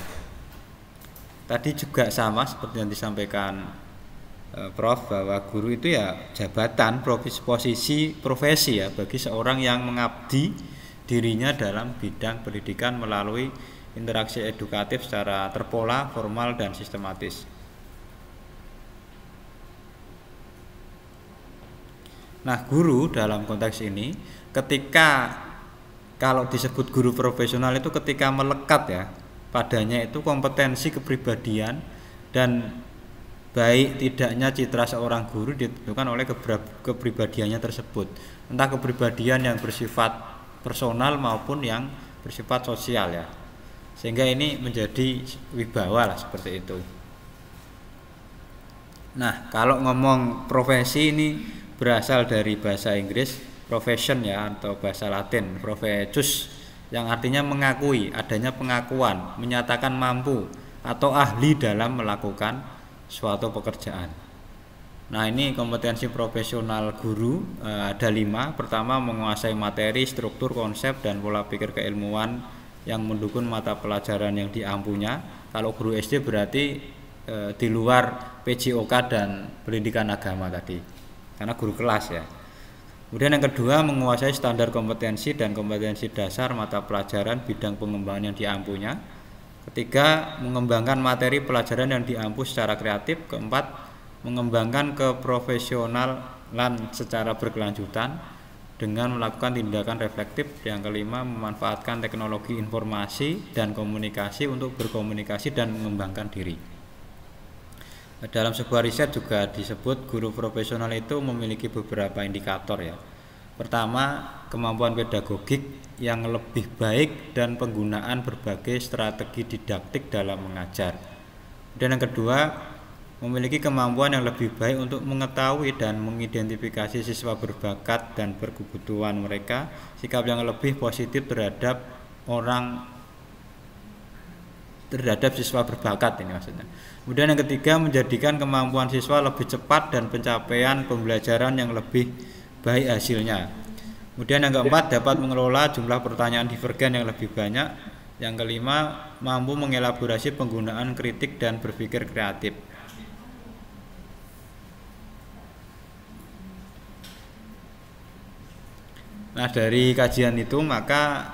Tadi juga sama seperti yang disampaikan Prof, bahwa guru itu ya jabatan, posisi, profesi ya bagi seorang yang mengabdi dirinya dalam bidang pendidikan melalui interaksi edukatif secara terpola, formal, dan sistematis. Nah, guru dalam konteks ini ketika kalau disebut guru profesional itu ketika melekat ya padanya itu kompetensi kepribadian dan baik tidaknya citra seorang guru ditentukan oleh kepribadiannya tersebut, entah kepribadian yang bersifat personal maupun yang bersifat sosial ya, sehingga ini menjadi wibawa lah seperti itu. Nah, kalau ngomong profesi ini berasal dari bahasa Inggris profession ya, atau bahasa Latin profecus, yang artinya mengakui, adanya pengakuan, menyatakan mampu atau ahli dalam melakukan suatu pekerjaan. Nah, ini kompetensi profesional guru ada 5. Pertama, menguasai materi, struktur, konsep, dan pola pikir keilmuan yang mendukung mata pelajaran yang diampunya. Kalau guru SD berarti di luar PJOK dan pendidikan agama tadi, karena guru kelas ya. Kemudian yang kedua, menguasai standar kompetensi dan kompetensi dasar mata pelajaran bidang pengembangan yang diampunya. Ketiga, mengembangkan materi pelajaran yang diampu secara kreatif. Keempat, mengembangkan keprofesionalan secara berkelanjutan dengan melakukan tindakan reflektif. Yang kelima, memanfaatkan teknologi informasi dan komunikasi untuk berkomunikasi dan mengembangkan diri. Dalam sebuah riset juga disebut guru profesional itu memiliki beberapa indikator ya. Pertama, kemampuan pedagogik yang lebih baik dan penggunaan berbagai strategi didaktik dalam mengajar. Dan yang kedua, memiliki kemampuan yang lebih baik untuk mengetahui dan mengidentifikasi siswa berbakat dan berkebutuhan mereka, sikap yang lebih positif terhadap siswa berbakat ini maksudnya. Kemudian yang ketiga, menjadikan kemampuan siswa lebih cepat dan pencapaian pembelajaran yang lebih baik hasilnya. Kemudian yang keempat, dapat mengelola jumlah pertanyaan divergen yang lebih banyak. Yang kelima, mampu mengelaborasi penggunaan kritik dan berpikir kreatif. Nah, dari kajian itu maka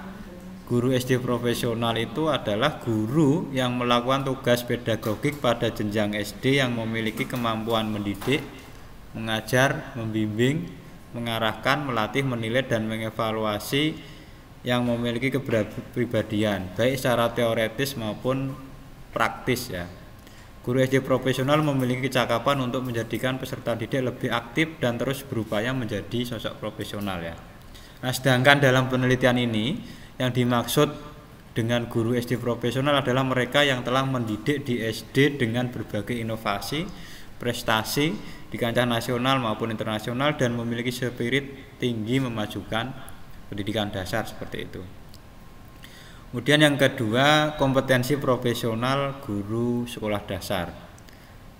guru SD profesional itu adalah guru yang melakukan tugas pedagogik pada jenjang SD yang memiliki kemampuan mendidik, mengajar, membimbing, mengarahkan, melatih, menilai, dan mengevaluasi, yang memiliki kepribadian baik secara teoretis maupun praktis ya. Guru SD profesional memiliki kecakapan untuk menjadikan peserta didik lebih aktif dan terus berupaya menjadi sosok profesional ya. Nah, sedangkan dalam penelitian ini yang dimaksud dengan guru SD profesional adalah mereka yang telah mendidik di SD dengan berbagai inovasi, prestasi di kancah nasional maupun internasional dan memiliki spirit tinggi memajukan pendidikan dasar seperti itu. Kemudian yang kedua, kompetensi profesional guru sekolah dasar.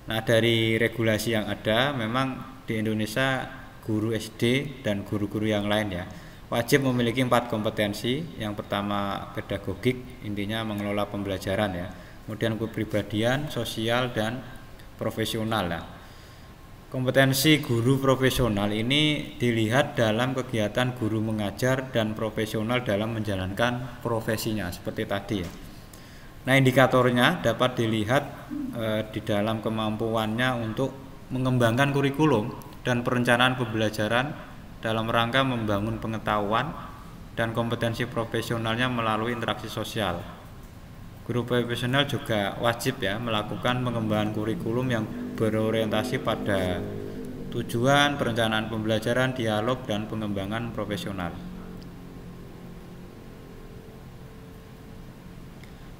Nah, dari regulasi yang ada, memang di Indonesia guru SD dan guru-guru yang lain ya wajib memiliki 4 kompetensi. Yang pertama pedagogik, intinya mengelola pembelajaran ya. Kemudian kepribadian, sosial dan profesional lah. Kompetensi guru profesional ini dilihat dalam kegiatan guru mengajar dan profesional dalam menjalankan profesinya seperti tadi ya. Nah, indikatornya dapat dilihat di dalam kemampuannya untuk mengembangkan kurikulum dan perencanaan pembelajaran dalam rangka membangun pengetahuan dan kompetensi profesionalnya melalui interaksi sosial. Guru profesional juga wajib ya melakukan pengembangan kurikulum yang berorientasi pada tujuan, perencanaan pembelajaran, dialog, dan pengembangan profesional.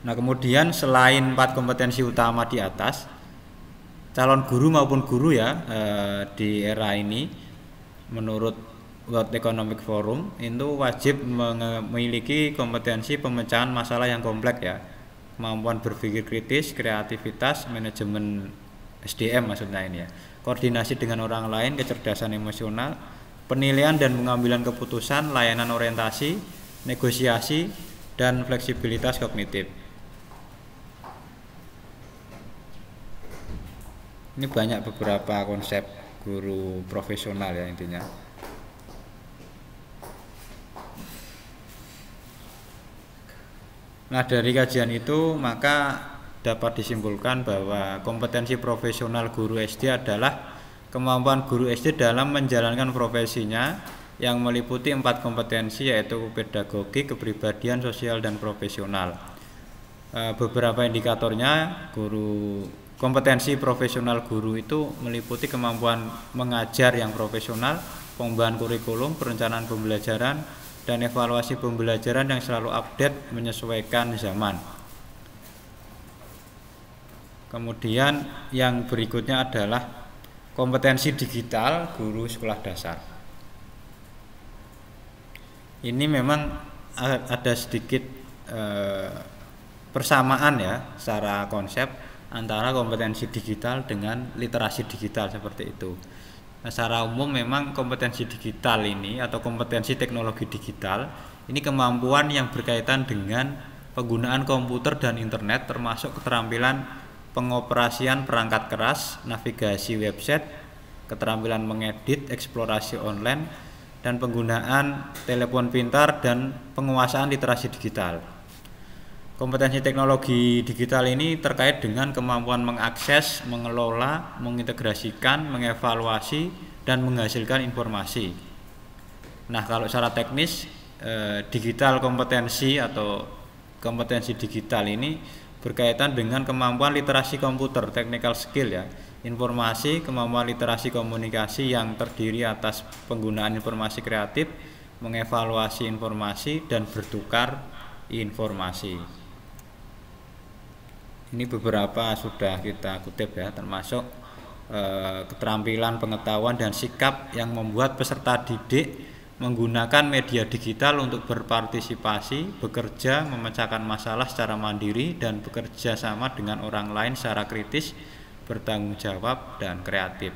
Nah, kemudian selain 4 kompetensi utama di atas, calon guru maupun guru ya di era ini menurut World Economic Forum itu wajib memiliki kompetensi pemecahan masalah yang kompleks ya, kemampuan berpikir kritis, kreativitas, manajemen SDM maksudnya ini ya, koordinasi dengan orang lain, kecerdasan emosional, penilaian dan pengambilan keputusan, layanan orientasi, negosiasi, dan fleksibilitas kognitif. Ini banyak beberapa konsep guru profesional ya intinya. Nah, dari kajian itu maka dapat disimpulkan bahwa kompetensi profesional guru SD adalah kemampuan guru SD dalam menjalankan profesinya yang meliputi 4 kompetensi yaitu pedagogik, kepribadian, sosial, dan profesional. Beberapa indikatornya kompetensi profesional guru itu meliputi kemampuan mengajar yang profesional, pengembangan kurikulum, perencanaan pembelajaran, dan evaluasi pembelajaran yang selalu update menyesuaikan zaman. Kemudian yang berikutnya adalah kompetensi digital guru sekolah dasar. Ini memang ada sedikit persamaan ya secara konsep antara kompetensi digital dengan literasi digital seperti itu. Nah, secara umum memang kompetensi digital ini atau kompetensi teknologi digital ini kemampuan yang berkaitan dengan penggunaan komputer dan internet termasuk keterampilan pengoperasian perangkat keras, navigasi website, keterampilan mengedit, eksplorasi online, dan penggunaan telepon pintar dan penguasaan literasi digital. Kompetensi teknologi digital ini terkait dengan kemampuan mengakses, mengelola, mengintegrasikan, mengevaluasi, dan menghasilkan informasi. Nah, kalau secara teknis, digital kompetensi atau kompetensi digital ini berkaitan dengan kemampuan literasi komputer, technical skill ya, informasi, kemampuan literasi komunikasi yang terdiri atas penggunaan informasi kreatif, mengevaluasi informasi, dan bertukar informasi. Ini beberapa sudah kita kutip ya, termasuk keterampilan, pengetahuan, dan sikap yang membuat peserta didik menggunakan media digital untuk berpartisipasi, bekerja, memecahkan masalah secara mandiri, dan bekerja sama dengan orang lain secara kritis, bertanggung jawab, dan kreatif.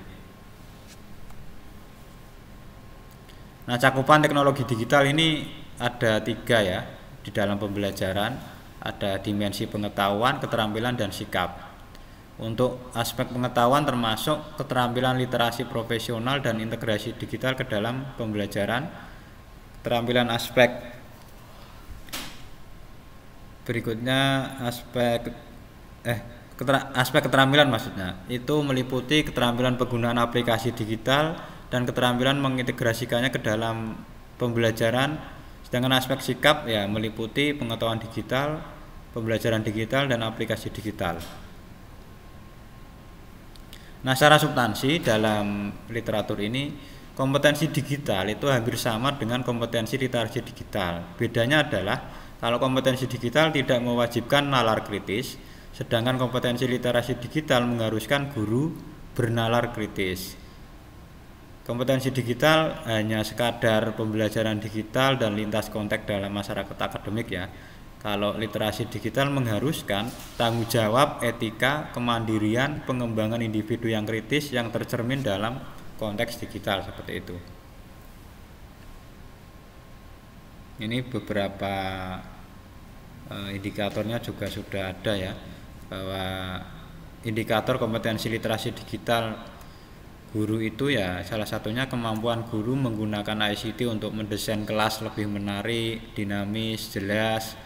Nah, cakupan teknologi digital ini ada 3 ya di dalam pembelajaran. Ada dimensi pengetahuan, keterampilan, dan sikap. Untuk aspek pengetahuan termasuk keterampilan literasi profesional dan integrasi digital ke dalam pembelajaran. Keterampilan aspek berikutnya aspek keterampilan maksudnya itu meliputi keterampilan penggunaan aplikasi digital dan keterampilan mengintegrasikannya ke dalam pembelajaran. Sedangkan aspek sikap ya meliputi pengetahuan digital, pembelajaran digital, dan aplikasi digital. Nah, secara substansi dalam literatur ini kompetensi digital itu hampir sama dengan kompetensi literasi digital. Bedanya adalah kalau kompetensi digital tidak mewajibkan nalar kritis, sedangkan kompetensi literasi digital mengharuskan guru bernalar kritis. Kompetensi digital hanya sekadar pembelajaran digital dan lintas konteks dalam masyarakat akademik ya. Kalau literasi digital mengharuskan tanggung jawab, etika, kemandirian, pengembangan individu yang kritis yang tercermin dalam konteks digital seperti itu. Ini beberapa indikatornya juga sudah ada ya, bahwa indikator kompetensi literasi digital guru itu ya salah satunya kemampuan guru menggunakan ICT untuk mendesain kelas lebih menarik, dinamis, jelas,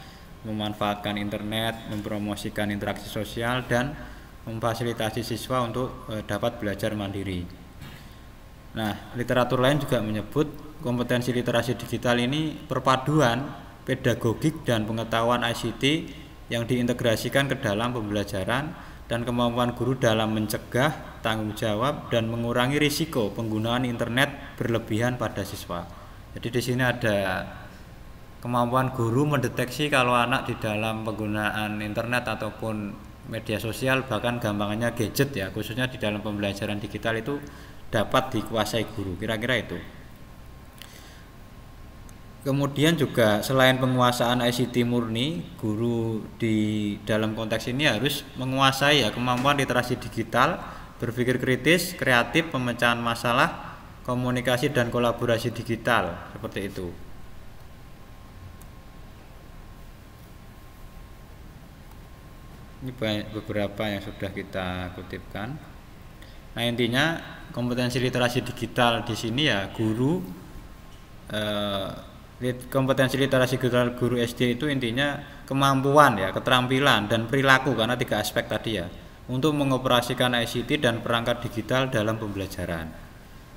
memanfaatkan internet, mempromosikan interaksi sosial, dan memfasilitasi siswa untuk dapat belajar mandiri. Nah, literatur lain juga menyebut kompetensi literasi digital ini perpaduan pedagogik dan pengetahuan ICT yang diintegrasikan ke dalam pembelajaran dan kemampuan guru dalam mencegah, tanggung jawab, dan mengurangi risiko penggunaan internet berlebihan pada siswa. Jadi di sini ada kemampuan guru mendeteksi kalau anak di dalam penggunaan internet ataupun media sosial, bahkan gampangannya gadget ya, khususnya di dalam pembelajaran digital itu dapat dikuasai guru, kira-kira itu. Kemudian juga selain penguasaan ICT murni, guru di dalam konteks ini harus menguasai ya kemampuan literasi digital, berpikir kritis, kreatif, pemecahan masalah, komunikasi dan kolaborasi digital, seperti itu. Ini beberapa yang sudah kita kutipkan. Nah, intinya kompetensi literasi digital di sini ya guru kompetensi literasi digital guru SD itu intinya kemampuan ya, keterampilan dan perilaku, karena 3 aspek tadi ya, untuk mengoperasikan ICT dan perangkat digital dalam pembelajaran.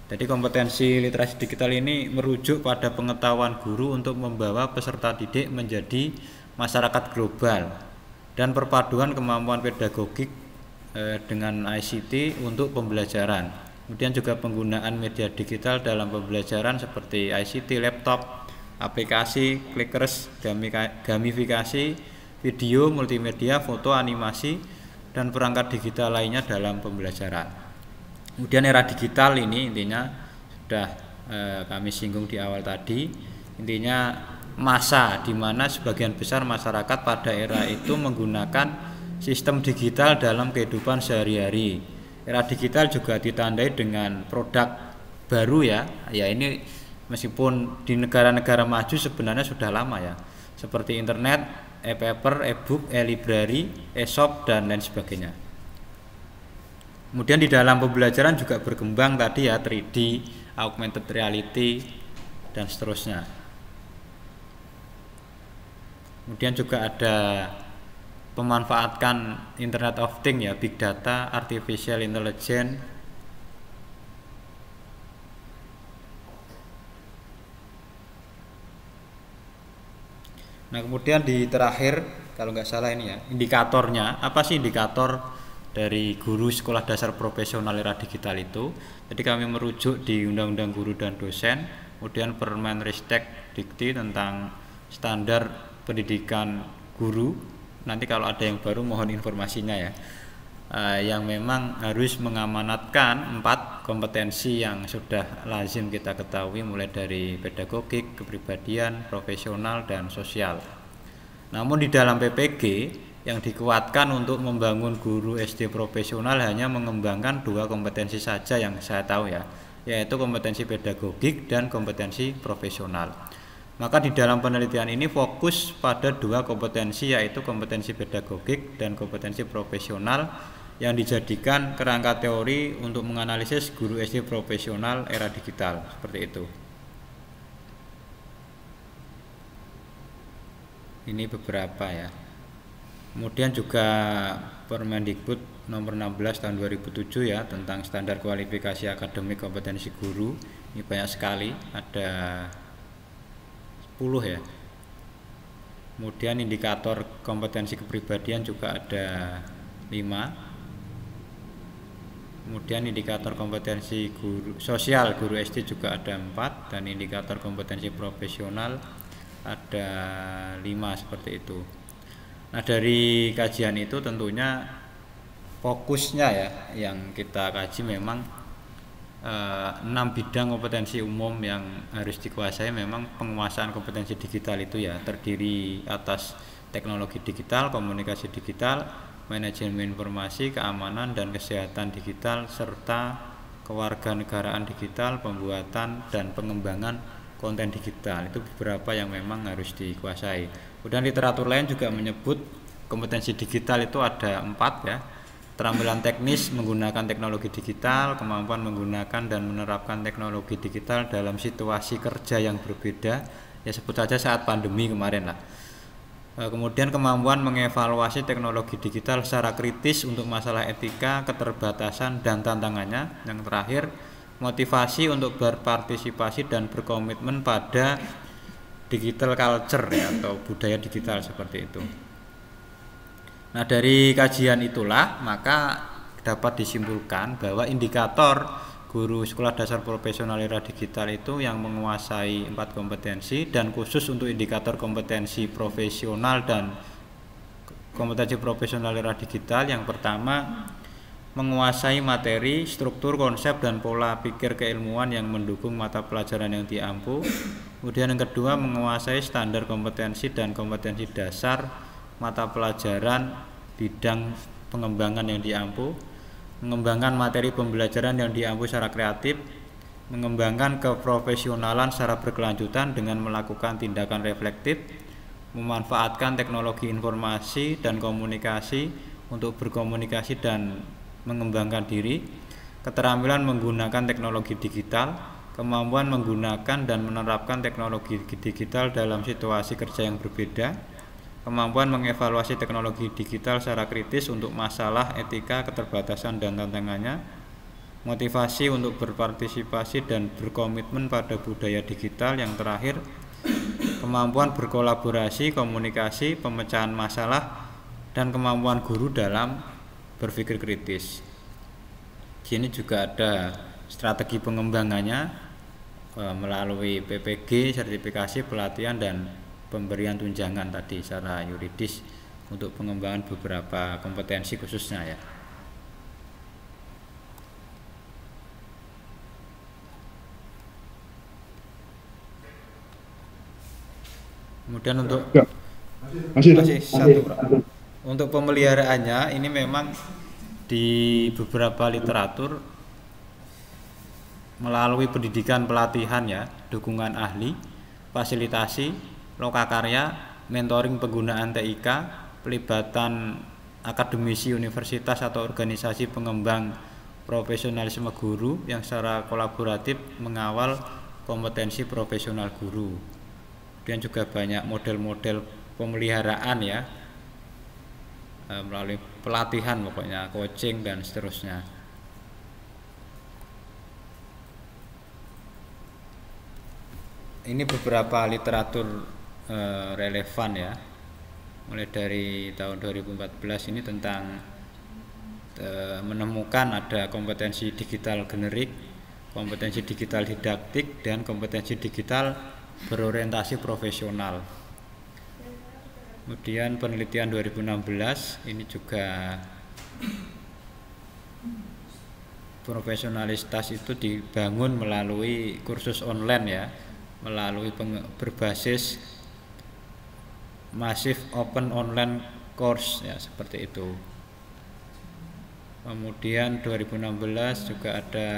Jadi kompetensi literasi digital ini merujuk pada pengetahuan guru untuk membawa peserta didik menjadi masyarakat global dan perpaduan kemampuan pedagogik dengan ICT untuk pembelajaran. Kemudian juga penggunaan media digital dalam pembelajaran seperti ICT, laptop, aplikasi, clickers, gamifikasi, video, multimedia, foto, animasi, dan perangkat digital lainnya dalam pembelajaran. Kemudian era digital ini intinya sudah kami singgung di awal tadi, intinya masa di mana sebagian besar masyarakat pada era itu menggunakan sistem digital dalam kehidupan sehari-hari. Era digital juga ditandai dengan produk baru ya ini meskipun di negara-negara maju sebenarnya sudah lama ya, seperti internet, e-paper, e-book, e-library, e-shop, dan lain sebagainya. Kemudian di dalam pembelajaran juga berkembang tadi ya 3D, augmented reality, dan seterusnya. Kemudian juga ada pemanfaatkan Internet of Things ya, big data, artificial intelligence. Nah, kemudian di terakhir kalau nggak salah ini ya, indikatornya apa sih indikator dari guru sekolah dasar profesional era digital itu? Jadi kami merujuk di Undang-Undang Guru dan Dosen, kemudian Permenristek Dikti tentang standar pendidikan guru. Nanti kalau ada yang baru mohon informasinya ya. Yang memang harus mengamanatkan 4 kompetensi yang sudah lazim kita ketahui, mulai dari pedagogik, kepribadian, profesional, dan sosial. Namun di dalam PPG yang dikuatkan untuk membangun guru SD profesional hanya mengembangkan 2 kompetensi saja yang saya tahu ya, yaitu kompetensi pedagogik dan kompetensi profesional. Maka di dalam penelitian ini fokus pada 2 kompetensi, yaitu kompetensi pedagogik dan kompetensi profesional, yang dijadikan kerangka teori untuk menganalisis guru SD profesional era digital, seperti itu. Ini beberapa ya. Kemudian juga Permendikbud nomor 16 tahun 2007 ya, tentang standar kualifikasi akademik kompetensi guru. Ini banyak sekali, ada 10 ya. Kemudian indikator kompetensi kepribadian juga ada 5. Kemudian indikator kompetensi guru sosial guru SD juga ada 4, dan indikator kompetensi profesional ada 5 seperti itu. Nah, dari kajian itu tentunya fokusnya ya yang kita kaji memang 6 bidang kompetensi umum yang harus dikuasai. Memang penguasaan kompetensi digital itu ya terdiri atas teknologi digital, komunikasi digital, manajemen informasi, keamanan dan kesehatan digital, serta kewarganegaraan digital, pembuatan dan pengembangan konten digital. Itu beberapa yang memang harus dikuasai. Kemudian literatur lain juga menyebut kompetensi digital itu ada 4 ya. Keterampilan teknis menggunakan teknologi digital, kemampuan menggunakan dan menerapkan teknologi digital dalam situasi kerja yang berbeda, ya sebut saja saat pandemi kemarin lah. Kemudian kemampuan mengevaluasi teknologi digital secara kritis untuk masalah etika, keterbatasan dan tantangannya. Yang terakhir, motivasi untuk berpartisipasi dan berkomitmen pada digital culture ya, atau budaya digital seperti itu. Nah, dari kajian itulah maka dapat disimpulkan bahwa indikator guru sekolah dasar profesional era digital itu yang menguasai 4 kompetensi, dan khusus untuk indikator kompetensi profesional dan kompetensi profesional era digital, yang pertama menguasai materi, struktur, konsep dan pola pikir keilmuan yang mendukung mata pelajaran yang diampu. Kemudian yang kedua menguasai standar kompetensi dan kompetensi dasar mata pelajaran bidang pengembangan yang diampu, mengembangkan materi pembelajaran yang diampu secara kreatif, mengembangkan keprofesionalan secara berkelanjutan dengan melakukan tindakan reflektif, memanfaatkan teknologi informasi dan komunikasi untuk berkomunikasi dan mengembangkan diri, keterampilan menggunakan teknologi digital, kemampuan menggunakan dan menerapkan teknologi digital dalam situasi kerja yang berbeda, kemampuan mengevaluasi teknologi digital secara kritis untuk masalah etika, keterbatasan dan tantangannya, motivasi untuk berpartisipasi dan berkomitmen pada budaya digital. Yang terakhir, kemampuan berkolaborasi, komunikasi, pemecahan masalah, dan kemampuan guru dalam berpikir kritis. Di sini juga ada strategi pengembangannya melalui PPG, sertifikasi, pelatihan, dan pemberian tunjangan tadi secara yuridis untuk pengembangan beberapa kompetensi khususnya ya. Kemudian untuk masih satu, untuk pemeliharaannya ini memang di beberapa literatur melalui pendidikan pelatihan ya, dukungan ahli, fasilitasi, lokakarya, mentoring penggunaan TIK, pelibatan akademisi universitas atau organisasi pengembang profesionalisme guru yang secara kolaboratif mengawal kompetensi profesional guru. Kemudian juga banyak model-model pemeliharaan ya, melalui pelatihan pokoknya, coaching dan seterusnya. Ini beberapa literatur relevan ya, mulai dari tahun 2014 ini tentang menemukan ada kompetensi digital generik, kompetensi digital didaktik, dan kompetensi digital berorientasi profesional. Kemudian penelitian 2016 ini juga profesionalitas itu dibangun melalui kursus online ya, melalui berbasis masif open online course ya, seperti itu. Kemudian 2016 juga ada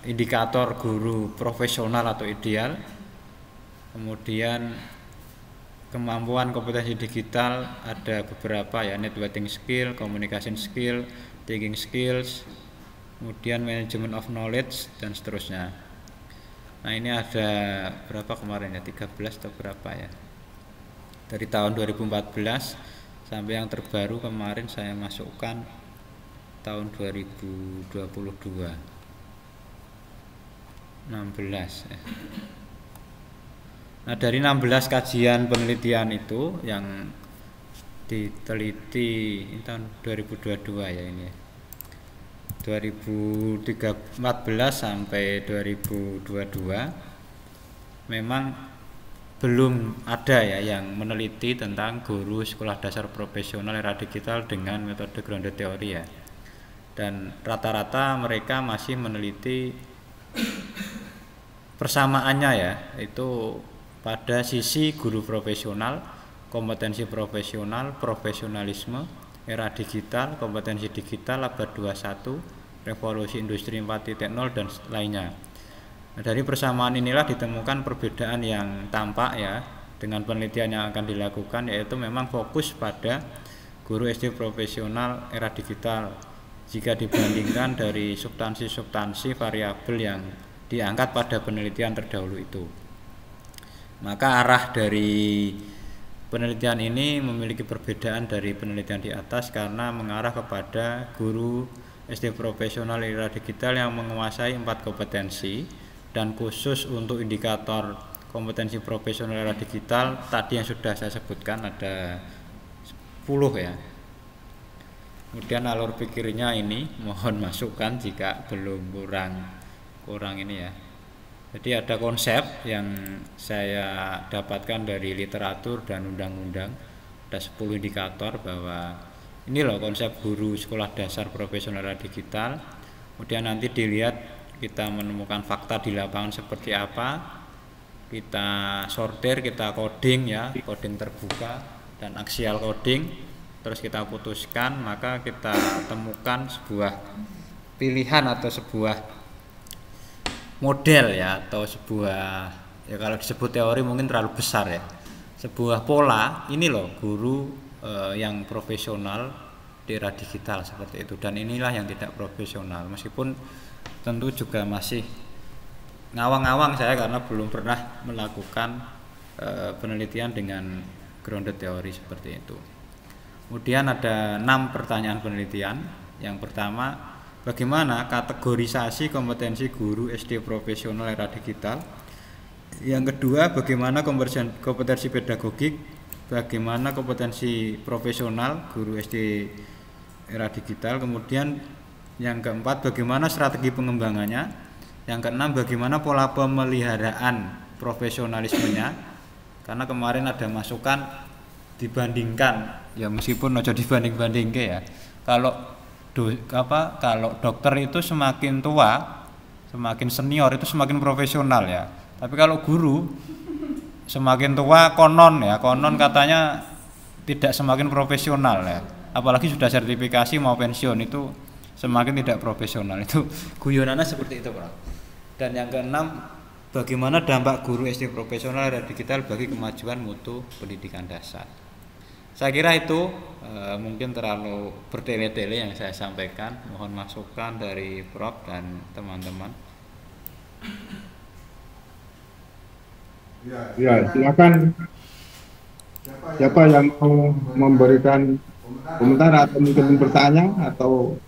indikator guru profesional atau ideal. Kemudian kemampuan kompetensi digital ada beberapa ya, networking skill, communication skill, thinking skills, kemudian management of knowledge dan seterusnya. Nah, ini ada berapa kemarin ya, 13 atau berapa ya, dari tahun 2014 sampai yang terbaru kemarin saya masukkan tahun 2022 16 ya. Nah, dari 16 kajian penelitian itu yang diteliti ini tahun 2022 ya ini. 2014 sampai 2022 memang belum ada ya yang meneliti tentang guru sekolah dasar profesional era digital dengan metode grounded theory ya. Dan rata-rata mereka masih meneliti persamaannya ya, itu pada sisi guru profesional, kompetensi profesional, profesionalisme, era digital, kompetensi digital, abad 21, revolusi industri 4.0 dan lainnya. Nah, dari persamaan inilah ditemukan perbedaan yang tampak ya dengan penelitian yang akan dilakukan, yaitu memang fokus pada guru SD profesional era digital jika dibandingkan dari substansi-substansi variabel yang diangkat pada penelitian terdahulu itu. Maka arah dari penelitian ini memiliki perbedaan dari penelitian di atas karena mengarah kepada guru SD profesional era digital yang menguasai 4 kompetensi, dan khusus untuk indikator kompetensi profesional era digital tadi yang sudah saya sebutkan ada 10 ya. Kemudian alur pikirnya ini mohon masukan jika belum kurang ini ya. Jadi ada konsep yang saya dapatkan dari literatur dan undang-undang, ada 10 indikator bahwa ini loh konsep guru sekolah dasar profesional era digital. Kemudian nanti dilihat kita menemukan fakta di lapangan seperti apa, kita sortir, kita coding ya, coding terbuka dan axial coding, terus kita putuskan, maka kita temukan sebuah pilihan atau sebuah model ya, atau sebuah, ya kalau disebut teori mungkin terlalu besar ya, sebuah pola. Ini loh guru yang profesional di era digital seperti itu, dan inilah yang tidak profesional. Meskipun tentu juga masih ngawang-ngawang saya karena belum pernah melakukan penelitian dengan grounded theory seperti itu. Kemudian ada 6 pertanyaan penelitian. Yang pertama, bagaimana kategorisasi kompetensi guru SD profesional era digital? Yang kedua, bagaimana kompetensi pedagogik? Bagaimana kompetensi profesional guru SD era digital? Kemudian yang keempat, bagaimana strategi pengembangannya? Yang keenam, bagaimana pola pemeliharaan profesionalismenya? Karena kemarin ada masukan dibandingkan, ya meskipun aja dibanding-bandingke ya. Kalau dokter itu semakin tua, semakin senior itu semakin profesional ya. Tapi kalau guru semakin tua konon katanya tidak semakin profesional ya. Apalagi sudah sertifikasi mau pensiun itu semakin tidak profesional. Itu guyonannya seperti itu, Pak. Dan yang keenam, bagaimana dampak guru SD profesional era digital bagi kemajuan mutu pendidikan dasar. Saya kira itu mungkin terlalu bertele-tele yang saya sampaikan. Mohon masukan dari Prof dan teman-teman. Ya, silakan. Siapa yang mau memberikan komentar atau mungkin bertanya atau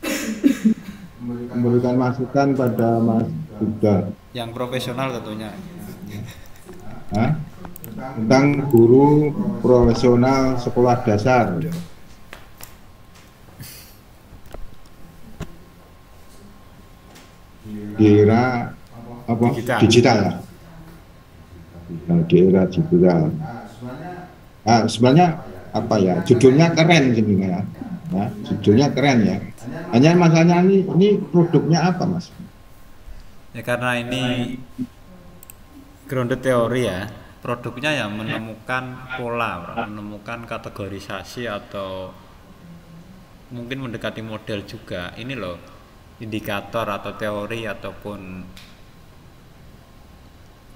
memberikan masukan pada Mas Buddha? Yang profesional tentunya. Tentang guru profesional sekolah dasar. Di era apa? Digital ya. Di era digital. Nah, sebenarnya apa ya? Judulnya keren sebenarnya. Ya, judulnya keren ya. Hanya masalahnya ini produknya apa, Mas? Ya karena ini grounded theory ya, produknya ya menemukan pola, menemukan kategorisasi atau mungkin mendekati model juga. Ini loh indikator atau teori ataupun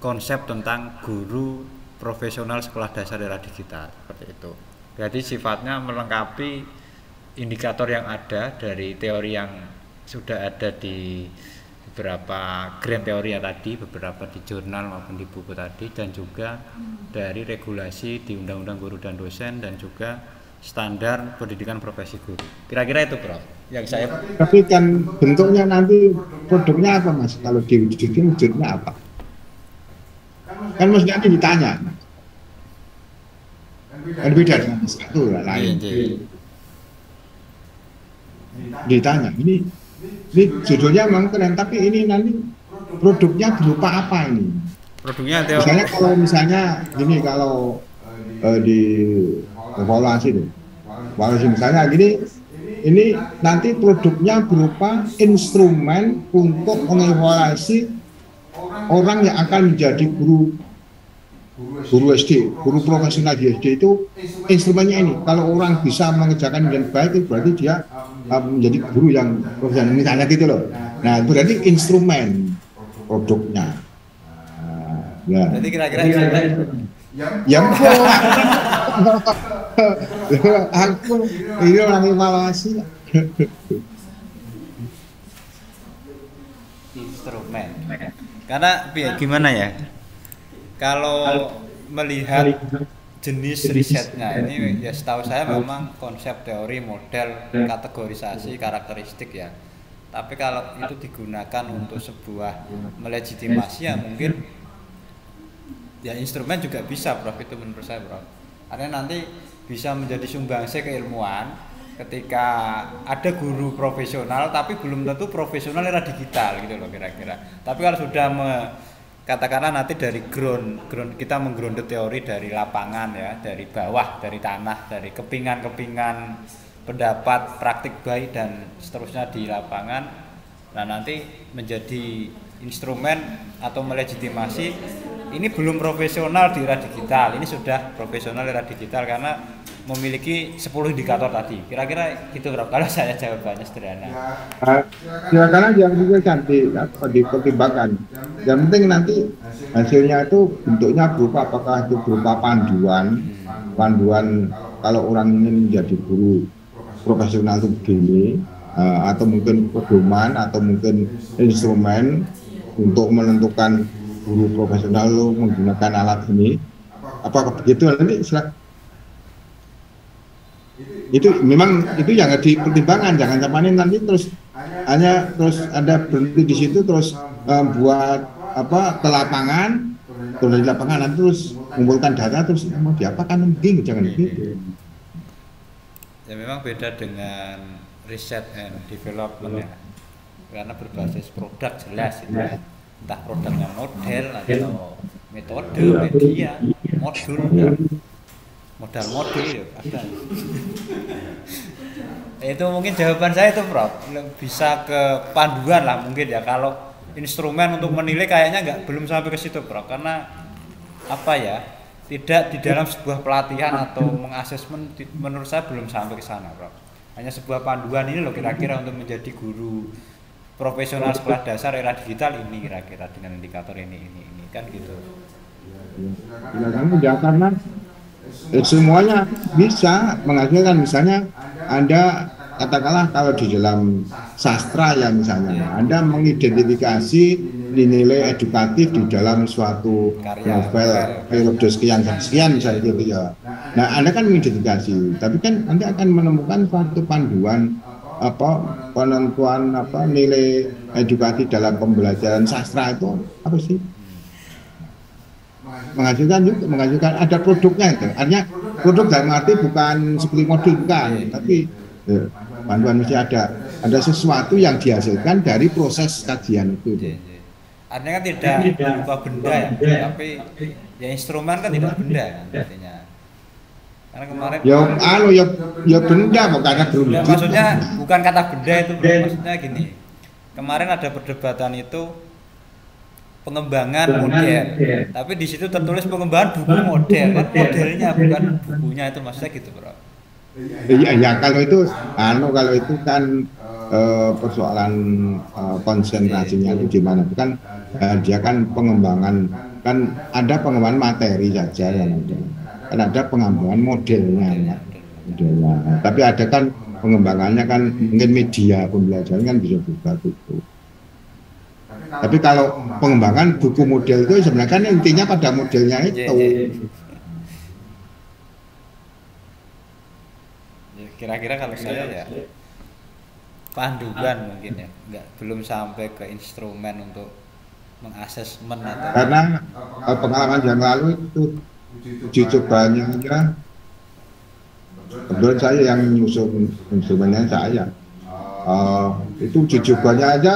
konsep tentang guru profesional sekolah dasar era digital seperti itu. Jadi sifatnya melengkapi indikator yang ada dari teori yang sudah ada di beberapa grand teori ya tadi, beberapa di jurnal maupun di buku tadi, dan juga dari regulasi di Undang-Undang Guru dan Dosen dan juga standar pendidikan profesi guru. Kira-kira itu, Prof. Yang saya. Tapi kan bentuknya nanti produknya apa, Mas? Kalau diwujudin wujudnya apa? Kan mesti nanti ditanya. Kan beda dengan satu lain. Ditanya, ini Ini judulnya memang keren, tapi ini nanti produknya berupa apa ini? Produknya Misalnya gini, kalau di evaluasi deh, evaluasi misalnya gini, ini nanti produknya berupa instrumen untuk mengevaluasi orang yang akan menjadi guru SD, guru profesional di SD. Itu instrumennya ini. Kalau orang bisa mengerjakan dengan baik, itu berarti dia menjadi guru yang profesional, misalnya gitu loh. Nah, berarti instrumen produknya. Ya. Jadi kira-kira yang aku ini orang evaluasi instrumen. Karena gimana ya? Kalau melihat jenis risetnya ini, ya setahu saya memang konsep teori, model, kategorisasi, karakteristik ya. Tapi kalau itu digunakan untuk sebuah melegitimasi ya mungkin ya instrumen juga bisa, Prof, itu menurut saya, Prof. Karena nanti bisa menjadi sumbangsi keilmuan ketika ada guru profesional tapi belum tentu profesional era digital gitu loh kira-kira. Tapi kalau sudah katakanlah nanti dari ground kita menggrounded teori dari lapangan ya, dari bawah, dari tanah, dari kepingan-kepingan pendapat, praktik baik dan seterusnya di lapangan. Nah, nanti menjadi instrumen atau melegitimasi ini belum profesional di era digital, ini sudah profesional era digital karena memiliki 10 indikator tadi. Kira-kira gitu, Bro. Kalau saya jawabannya sederhana. Silakan aja juga cantik dipertimbangkan. Yang penting nanti hasilnya itu bentuknya berupa, apakah itu berupa panduan kalau orang ingin menjadi guru profesional itu begini, atau mungkin pedoman atau mungkin instrumen untuk menentukan guru profesional menggunakan alat ini. Apakah begitu? Nanti itu memang itu yang dipertimbangkan, jangan sampai nanti terus Anda berhenti di situ terus buat ke lapangan, terus dari lapangan nanti terus mengumpulkan data terus mau diapakan, mending jangan begitu. Ya memang beda dengan riset and development ya, karena berbasis produk jelas itu ya. Entah produknya model atau metode, media, modul ya. Modal modul ya ada. Itu mungkin jawaban saya itu, Prof. Bisa ke panduan lah mungkin ya. Kalau instrumen untuk menilai kayaknya belum sampai ke situ, Prof. Karena apa ya? Tidak di dalam sebuah pelatihan atau mengasesmen, menurut saya belum sampai ke sana, Prof. Hanya sebuah panduan ini loh kira-kira untuk menjadi guru profesional sekolah dasar era digital ini kira-kira dengan indikator ini kan gitu. Ya, kamu karena semuanya bisa menghasilkan. Misalnya Anda katakanlah kalau di dalam sastra ya misalnya Anda mengidentifikasi nilai edukatif di dalam suatu novel periode sekian misalnya gitu ya. Nah, Anda kan mengidentifikasi, tapi kan Anda akan menemukan suatu panduan penentuan nilai edukatif dalam pembelajaran sastra itu apa sih? Menghasilkan ada produknya itu. Artinya produk dalam arti bukan seperti modul bukan, tapi panduan mesti ada sesuatu yang dihasilkan dari proses kajian itu. Artinya kan tidak berupa benda ya, tapi ya instrumen kan tidak benda kan artinya. Karena kemarin ya benda bukan benda. Maksudnya bukan kata benda itu, Bro. Maksudnya gini. Kemarin ada perdebatan itu pengembangan model. Tapi di situ tertulis pengembangan buku model. Kan modelnya bukan bukunya, itu maksudnya gitu, Bro. Iya, kalau itu kan persoalan konsentrasinya itu gimana? Kan dia kan pengembangan, kan ada pengembangan materi saja yang ada. Kan ada pengembangan modelnya. Tapi ada kan pengembangannya kan mungkin media pembelajaran kan bisa berubah gitu. Tapi kalau pengembangan buku model itu sebenarnya kan intinya pada modelnya itu. Kira-kira kalau saya ya panduan mungkin ya, belum sampai ke instrumen untuk mengasesmen atau. Karena pengalaman yang lalu itu uji cobanya aja, kebetulan saya yang nyusun instrumennya saya. itu uji cobanya aja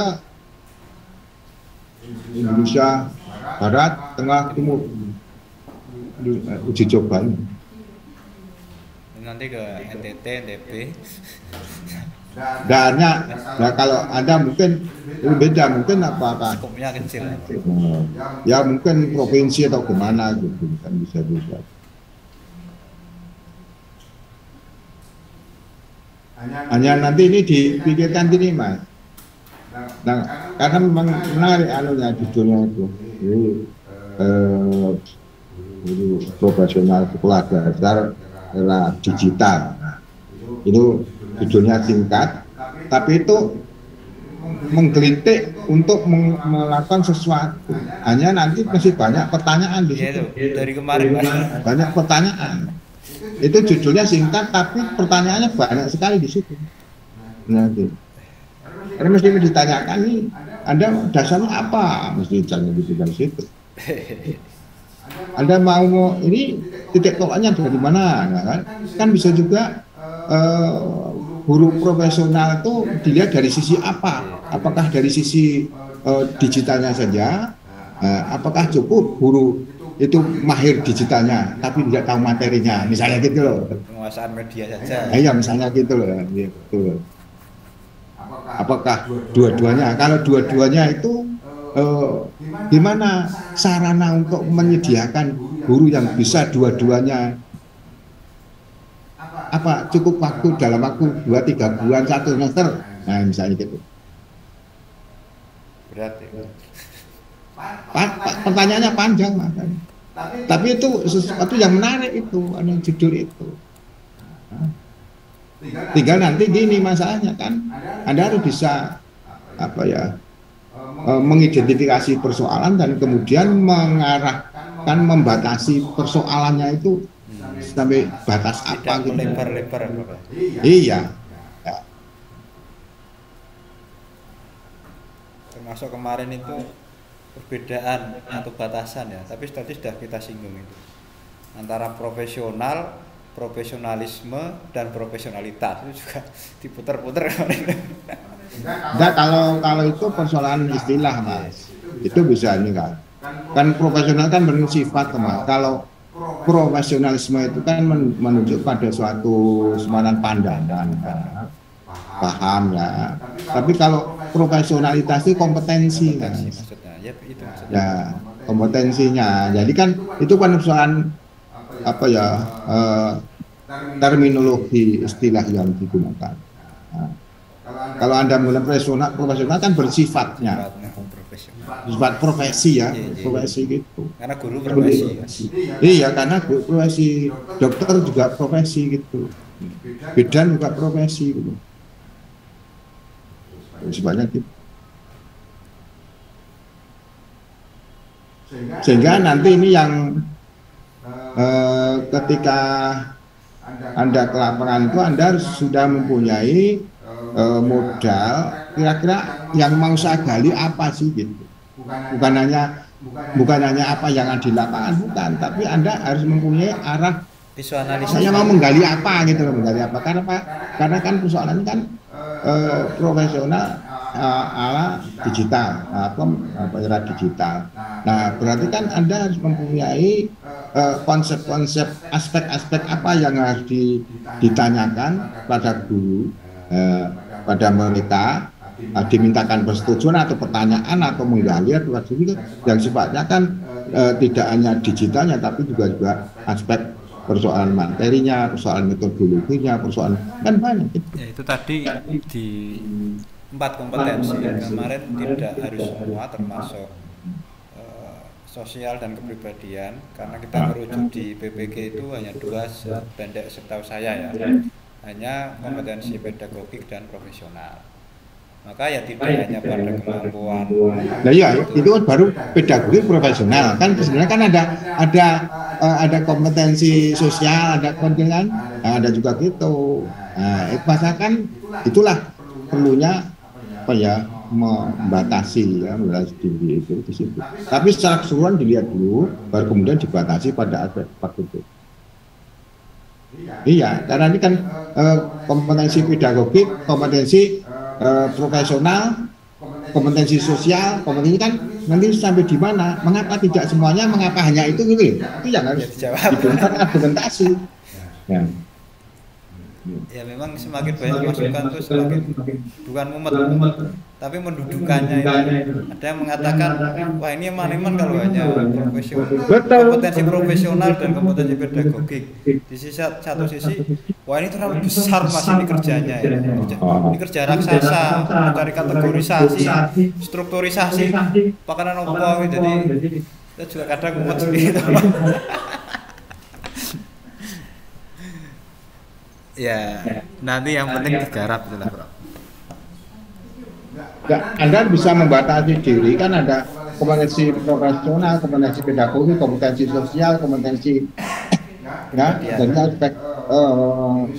Indonesia Barat, Tengah, Timur uji cobanya. Nanti ke NTT, NTB. Dananya, nah kalau Anda mungkin beda, mungkin apakah Skopnya kecil. ya mungkin provinsi atau kemana gitu kan bisa. Hanya nanti ini dipikirkan gini Mas. Nah, karena memang menarik anunya judulnya itu. Ini profesional sekolah dasar era digital. Itu judulnya singkat, tapi itu menggelitik untuk melakukan sesuatu. Hanya nanti masih banyak pertanyaan di situ. Dari kemarin banyak pertanyaan. Itu judulnya singkat, tapi pertanyaannya banyak sekali di situ. Nah, gitu. Karena mesti ditanyakan nih, Anda dasarnya apa? Mesti ditanya gitu dari situ. Anda mau ini titik tolaknya dari mana? Nah, kan bisa juga guru profesional itu dilihat dari sisi apa? Apakah dari sisi digitalnya saja? Apakah cukup guru itu mahir digitalnya tapi tidak tahu materinya, misalnya gitu loh. Penguasaan media saja. Iya, misalnya gitu loh. Gitu. Apakah dua-duanya? Kalau dua-duanya itu gimana sarana untuk menyediakan guru yang bisa dua-duanya? Apa cukup waktu dalam waktu 2-3 bulan 1 semester? Nah, misalnya gitu. Berat ya. Pertanyaannya panjang, Mas. Tapi itu sesuatu yang menarik itu, ada judul itu. Tinggal nanti gini masalahnya kan, Anda harus bisa apa ya, mengidentifikasi persoalan dan kemudian mengarahkan membatasi persoalannya itu sampai batas apa gitu. Lebar-lebar. Iya. Ya. Termasuk kemarin itu perbedaan atau batasan ya, tapi tadi sudah kita singgung itu antara profesional, profesionalisme dan profesionalitas itu juga diputer-puter. Enggak, kalau itu persoalan istilah Mas, itu bisa ini kan profesional kan bersifat Mas. Kalau profesionalisme itu kan menunjuk pada suatu semanan pandangan, paham ya. Tapi kalau profesionalitas itu kompetensi kan. Ya, itu maksudnya. Ya, kompetensinya. Jadi kan itu kan persoalan apa ya, terminologi istilah yang digunakan. Nah, kalau Anda mulai profesional kan bersifatnya sifat profesi ya, profesi gitu. Karena guru profesi. Iya, karena profesi dokter juga profesi gitu. Bidan juga profesi gitu. Sifatnya gitu. Sehingga nanti ini yang ketika Anda ke lapangan itu Anda harus sudah mempunyai modal kira-kira yang mau saya gali apa sih gitu. Bukan hanya apa yang ada di lapangan, bukan, tapi Anda harus mempunyai arah visualisasi. Saya mau menggali apa gitu loh, menggali apa? Karena kan persoalan kan profesional ala digital, era digital. Nah, berarti kan Anda harus mempunyai konsep-konsep, aspek-aspek apa yang harus ditanyakan pada guru, pada mereka, dimintakan persetujuan atau pertanyaan atau menggali atau yang sifatnya kan tidak hanya digitalnya tapi juga aspek persoalan materinya, persoalan metodologinya, persoalan kan banyak. Ya, itu tadi di 4 kompetensi kemarin tidak harus semua termasuk sosial dan kepribadian karena kita merujuk di PPG itu hanya 2 pendek setahu saya ya, hanya kompetensi pedagogik dan profesional. Maka ya tidak hanya pada kemampuan. Nah iya, itu kan baru pedagogik profesional kan sebenarnya kan ada kompetensi sosial, ada konten, ada juga gitu. Nah, masakan itulah perlunya apa ya, membatasi diri itu di situ. Tapi secara keseluruhan dilihat dulu, baru kemudian dibatasi pada aspek itu. Iya, karena ini kan kompetensi pedagogik, kompetensi profesional, kompetensi sosial, kompetensi kan nanti sampai di mana? Mengapa tidak semuanya? Mengapa hanya itu gitu? Itu yang harus diberikan argumentasi. Ya. Ya memang semakin banyak masukan tuh semakin bukan mumet, tapi mendudukannya itu. Ada yang mengatakan, wah ini eman-eman kalau hanya profesional, kompetensi profesional dan kompetensi pedagogik. Di sisi satu sisi, wah ini terlalu besar mas ini kerjanya ya. Ini kerja raksasa, mencari kategorisasi, strukturisasi, pakanan opo, jadi kita juga kadang mumet sendiri. Ya, nanti yang penting digarap itulah, Bro. Ya, Anda bisa membatasi diri, kan ada kompetensi profesional, kompetensi pedagogi, kompetensi sosial, kompetensi ya, dari aspek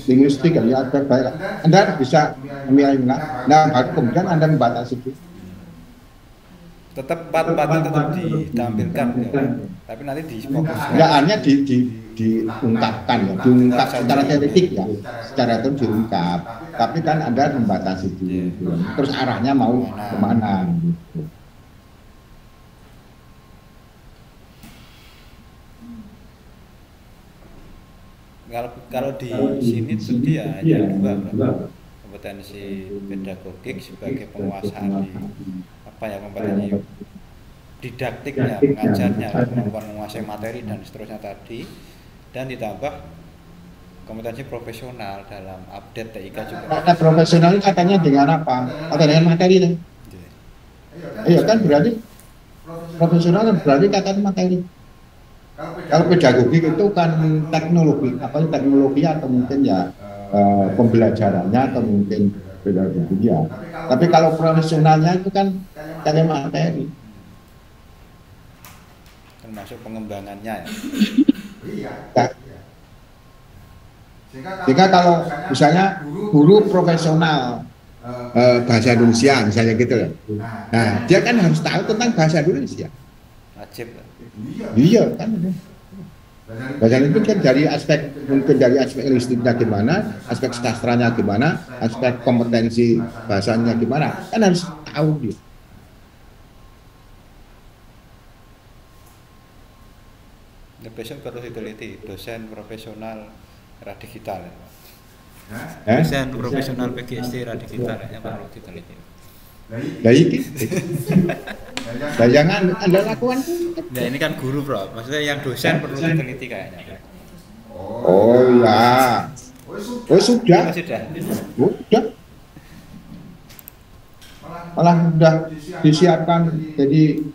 linguistik ya, aspek baik. Anda bisa memilih. Nah, kemudian Anda membatasi diri. Tetap empat-empatnya tetap ditampilkan ya. Tapi nanti difokuskan. Ya, hanya diungkapkan ya, diungkap secara teoretik ya, secara itu diungkap. Tapi kan Anda membatasi diri. Terus arahnya mau kemana? Gitu. Kalau di sini tuh dia hanya dua, kompetensi pedagogik sebagai penguasaan di apa ya, kompetensi didaktiknya, mengajarnya, kemampuan menguasai materi dan seterusnya tadi, dan ditambah kompetensi profesional dalam update TIK juga. Kata profesional katanya dengan apa? Atau dengan materi itu? Iya kan berarti profesional kan berarti katanya materi. Kalau pedagogik itu kan teknologi, apa teknologi atau mungkin ya pembelajarannya atau mungkin pedagogik ya. Tapi kalau profesionalnya itu kan katanya materi. Termasuk pengembangannya ya. Ya. Sehingga kalau misalnya guru profesional bahasa Indonesia misalnya gitu loh. Nah, dia kan harus tahu tentang bahasa Indonesia. Wajib. Iya kan. Bahasa itu kan dari aspek mungkin dari aspek linguistiknya gimana, aspek sastranya gimana, aspek kompetensi bahasanya gimana, kan harus tahu dia. Besok perlu diteliti dosen profesional era digital. Dosen profesional PGSD era digital yang perlu diteliti. Nah ini, nah jangan Anda lakukan. Nah ini kan guru bro, maksudnya yang dosen perlu diteliti kayaknya. Oh ya, oh sudah, Sudah. Malah sudah disiapkan jadi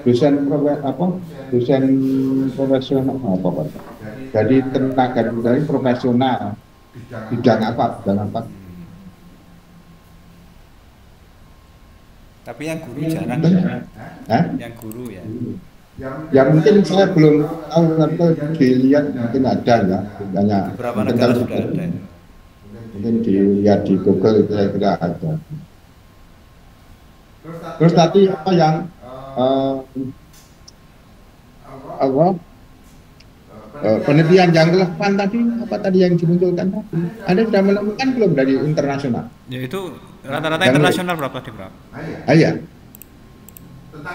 dosen dosen profesional apa Pak? Jadi tenaga dari profesional bidang apa? Tapi yang guru jarang ya. Yang guru ya. Ya mungkin saya belum tahu atau dilihat mungkin ada ya, hanya beberapa negara sudah ada. Mungkin dilihat di Google itu saya kira ada. Terus tadi apa yang penelitian yang relevan tadi apa tadi yang dimunculkan tadi? Anda sudah menemukan belum dari internasional? Ya itu rata-rata internasional berapa di berapa? Iya.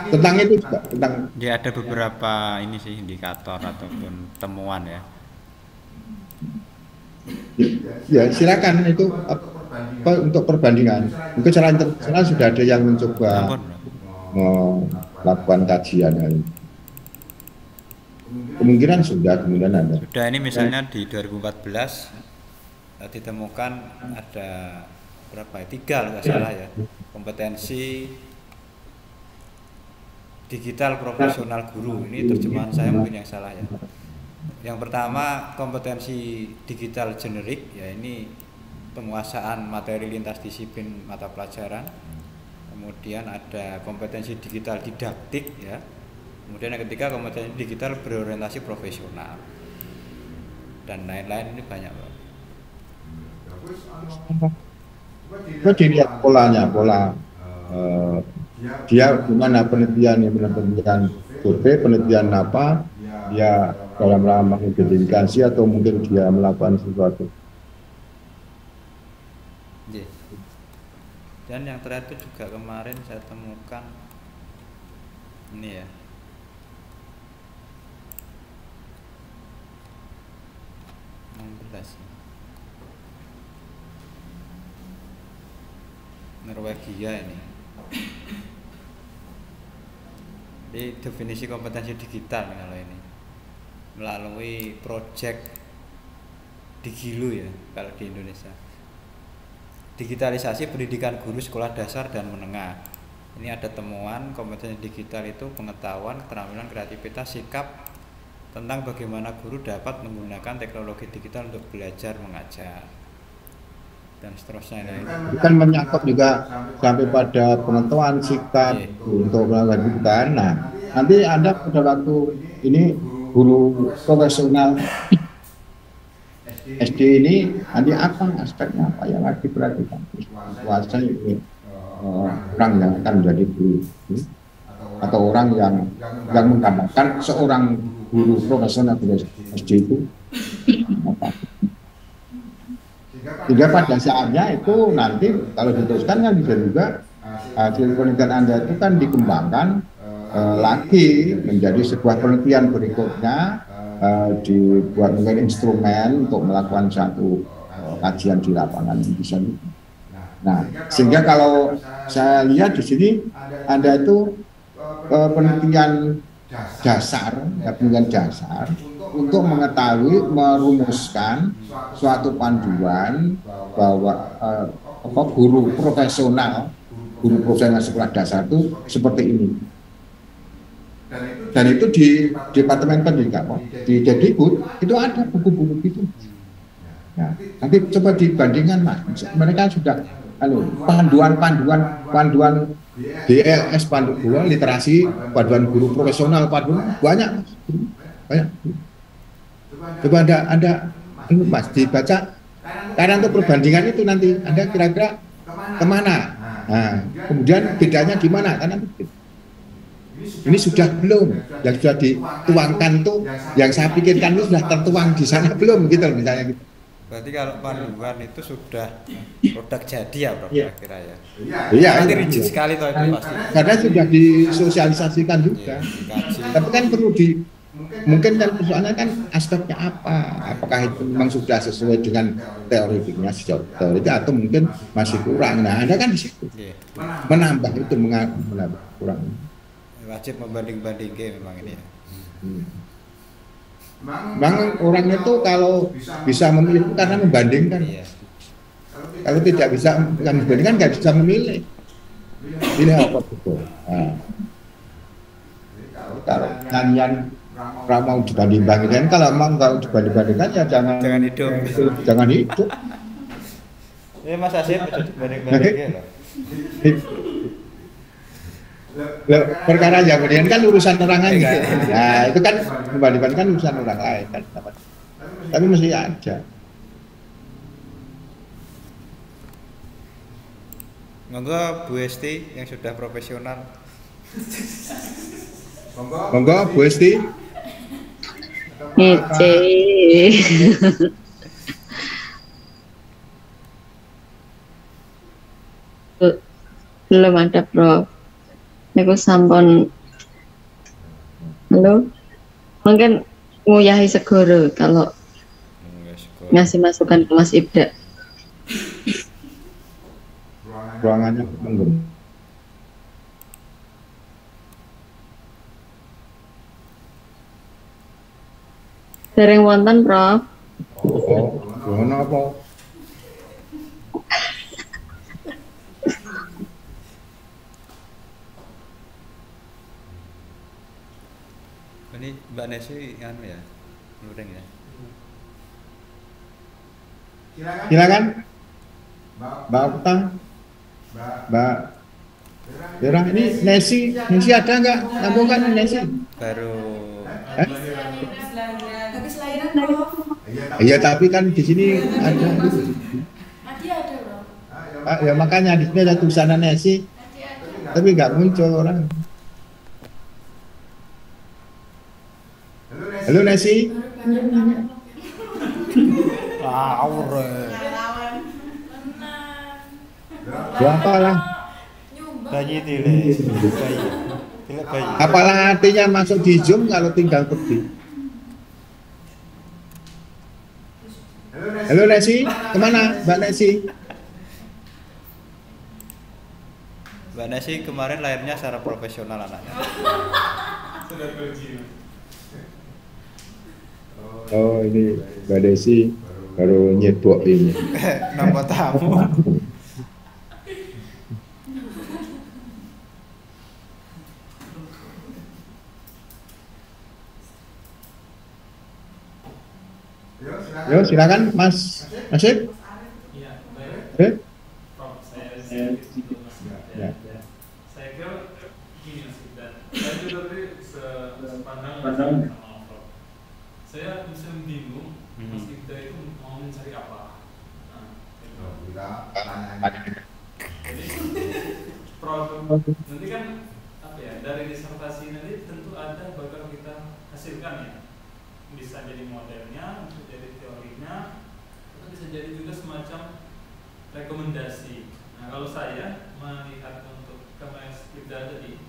Tentang itu juga tentang. Ya ada beberapa ini sih indikator ataupun temuan ya. Ya silakan itu apa untuk perbandingan. Mungkin secara internasional sudah ada yang mencoba melakukan kajian ini. Kemungkinan sudah, kemudian ada. Sudah ini misalnya di 2014 ditemukan ada berapa ya? 3 kalau nggak salah ya, kompetensi digital profesional guru. Ini terjemahan saya mungkin yang salah ya. Yang pertama kompetensi digital generik, ya ini penguasaan materi lintas disiplin mata pelajaran. Kemudian ada kompetensi digital didaktik ya. Kemudian yang ketiga kompetensi digital berorientasi profesional. Dan lain-lain ini banyak, Bro. Coba dilihat polanya, dia gimana penelitian survei, penelitian apa, dia dalam ramah identifikasi atau mungkin dia melakukan sesuatu. Dan yang terakhir itu juga kemarin saya temukan ini ya, Norwegia ini. Jadi definisi kompetensi digital kalau ini melalui project Digilu ya kalau di Indonesia. Digitalisasi pendidikan guru sekolah dasar dan menengah. Ini ada temuan kompetensi digital itu pengetahuan, keterampilan, kreativitas, sikap tentang bagaimana guru dapat menggunakan teknologi digital untuk belajar mengajar dan seterusnya. Itu kan menyangkut juga sampai pada pengetahuan sikap untuk melanjutkan. Nah, nanti Anda pada waktu ini guru profesional SD ini nanti apa aspeknya apa yang harus diperhatikan? Puasa ini orang yang akan menjadi guru atau orang yang menggambarkan seorang guru profesional di SD itu apa? Sehingga pada saatnya itu nanti kalau diteruskan kan bisa juga hasil penelitian Anda itu kan dikembangkan lagi menjadi sebuah penelitian berikutnya, dibuat mungkin instrumen untuk melakukan satu kajian di lapangan bisa. Nah, sehingga kalau saya lihat di sini Anda itu penelitian dasar, penelitian dasar untuk mengetahui merumuskan suatu panduan bahwa guru profesional sekolah dasar itu seperti ini. Dan itu di Departemen Pendidikan, di Dikbud itu ada buku-buku itu. Ya, nanti coba dibandingkan Mas, mereka sudah panduan DLS, panduan literasi, panduan guru profesional, panduan banyak. Coba Anda Mas dibaca karena untuk perbandingan itu nanti Anda kira-kira kemana? Nah, kemudian bedanya di mana? Karena ini sudah belum, yang sudah dituangkan itu, yang saya pikirkan itu sudah tertuang di sana belum gitu misalnya gitu. Berarti kalau panduan itu sudah produk jadi ya Prof kira-kira ya? Iya. Nanti rigid sekali toh itu pasti. Karena sudah disosialisasikan juga. Tapi kan perlu mungkin kan persoalannya kan aspeknya apa? Apakah itu memang sudah sesuai dengan teoritiknya sejauh teoritik atau mungkin masih kurang? Nah, Anda kan di situ menambah itu menambah kurang. Wajib membanding-bandingkan memang ini ya. Memang orang itu kalau bisa memilih karena membandingkan. Iya. Kalau tidak bisa membandingkan nggak bisa memilih. Pilih apa betul. Nah, kalau nyanyian mau dibanding-bandingkan, kalau memang kalau dibanding-bandingkan ya jangan hidup. Jangan hidup. Ini Mas Asep bisa dibanding-bandingkan loh. Perkara yang kemudian kan urusan orang lain. Nah, itu kan membandingkan kan urusan orang lain kan. Tapi mesti ada. Monggo Bu Esti yang sudah profesional. Monggo Bu Esti. Ngece. Belum ada Prof. Aku sampun. Halo. Mungkin nguyahi segoro kalau ngasih masukan ke Mas Ibda. Ruangannya monggo. Dereng wonten, Prof. Ono apa? Ini Mbak Nesi anu ya, luring ya. Silakan. Mbak Okta. Mbak Vera, ini Nesi ada nggak? Kamu kan Nesi? Baru. Habis lahiran Prof. Iya, tapi kan di sini ada. Adi ada Prof. Ya makanya di sini ada tulisan Nesi, Adi ada. tapi nggak muncul orang. Halo Nesi. Aur. Lawan. Tenang. Ya apalah. Nyumbang. Bayi tilik. Bayi. Tilik bayi. Apalah artinya masuk di Zoom kalau tinggal pergi. Halo Nesi, kemana Mbak Nesi? Mbak Nesi kemarin lahirnya secara profesional anaknya. Oh ini Mbak Nesi baru nyebok ini. Nampak tamu. Yo silakan Mas Nasib. Eh? Ya. Saya kira gini Mas Ibdan, saya juga tadi sepandang sama Prof. Saya bisa bingung Mas Ibdan itu mau mencari apa. Jadi produk nanti kan apa ya, dari disertasi nanti tentu ada bakal kita hasilkan ya, bisa jadi modelnya, bisa jadi teorinya, atau bisa jadi juga semacam rekomendasi. Nah kalau saya melihat untuk ke Mas Ibda tadi,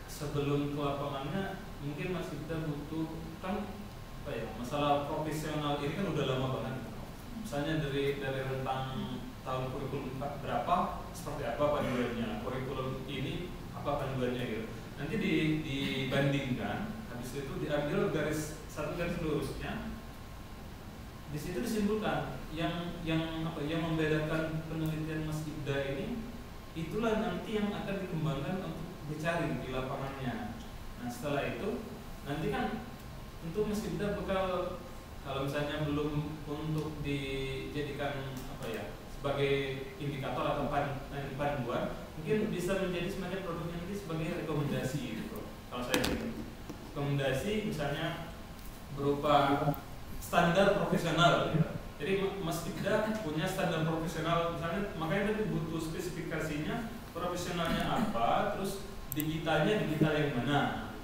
sebelum ke lapangannya mungkin Mas Ibda butuh kan apa ya, masalah profesional ini kan udah lama banget. Misalnya dari rentang tahun kurikulum berapa, seperti apa panduannya, kurikulum ini apa panduannya gitu. Nanti dibandingkan, habis itu diambil satu garis lurusnya. Di situ disimpulkan yang membedakan penelitian Mas Ibda ini, itulah nanti yang akan dikembangkan untuk dicari di lapangannya. Nah setelah itu nanti kan tentu Mas Ibda bakal, kalau misalnya belum untuk dijadikan apa ya sebagai indikator atau panduan, mungkin bisa menjadi semacam produknya nanti sebagai rekomendasi gitu. Kalau saya rekomendasi misalnya berupa standar profesional ya. Jadi Mas Ibda punya standar profesional misalnya, makanya tadi butuh spesifikasinya, profesionalnya apa, terus digital yang mana.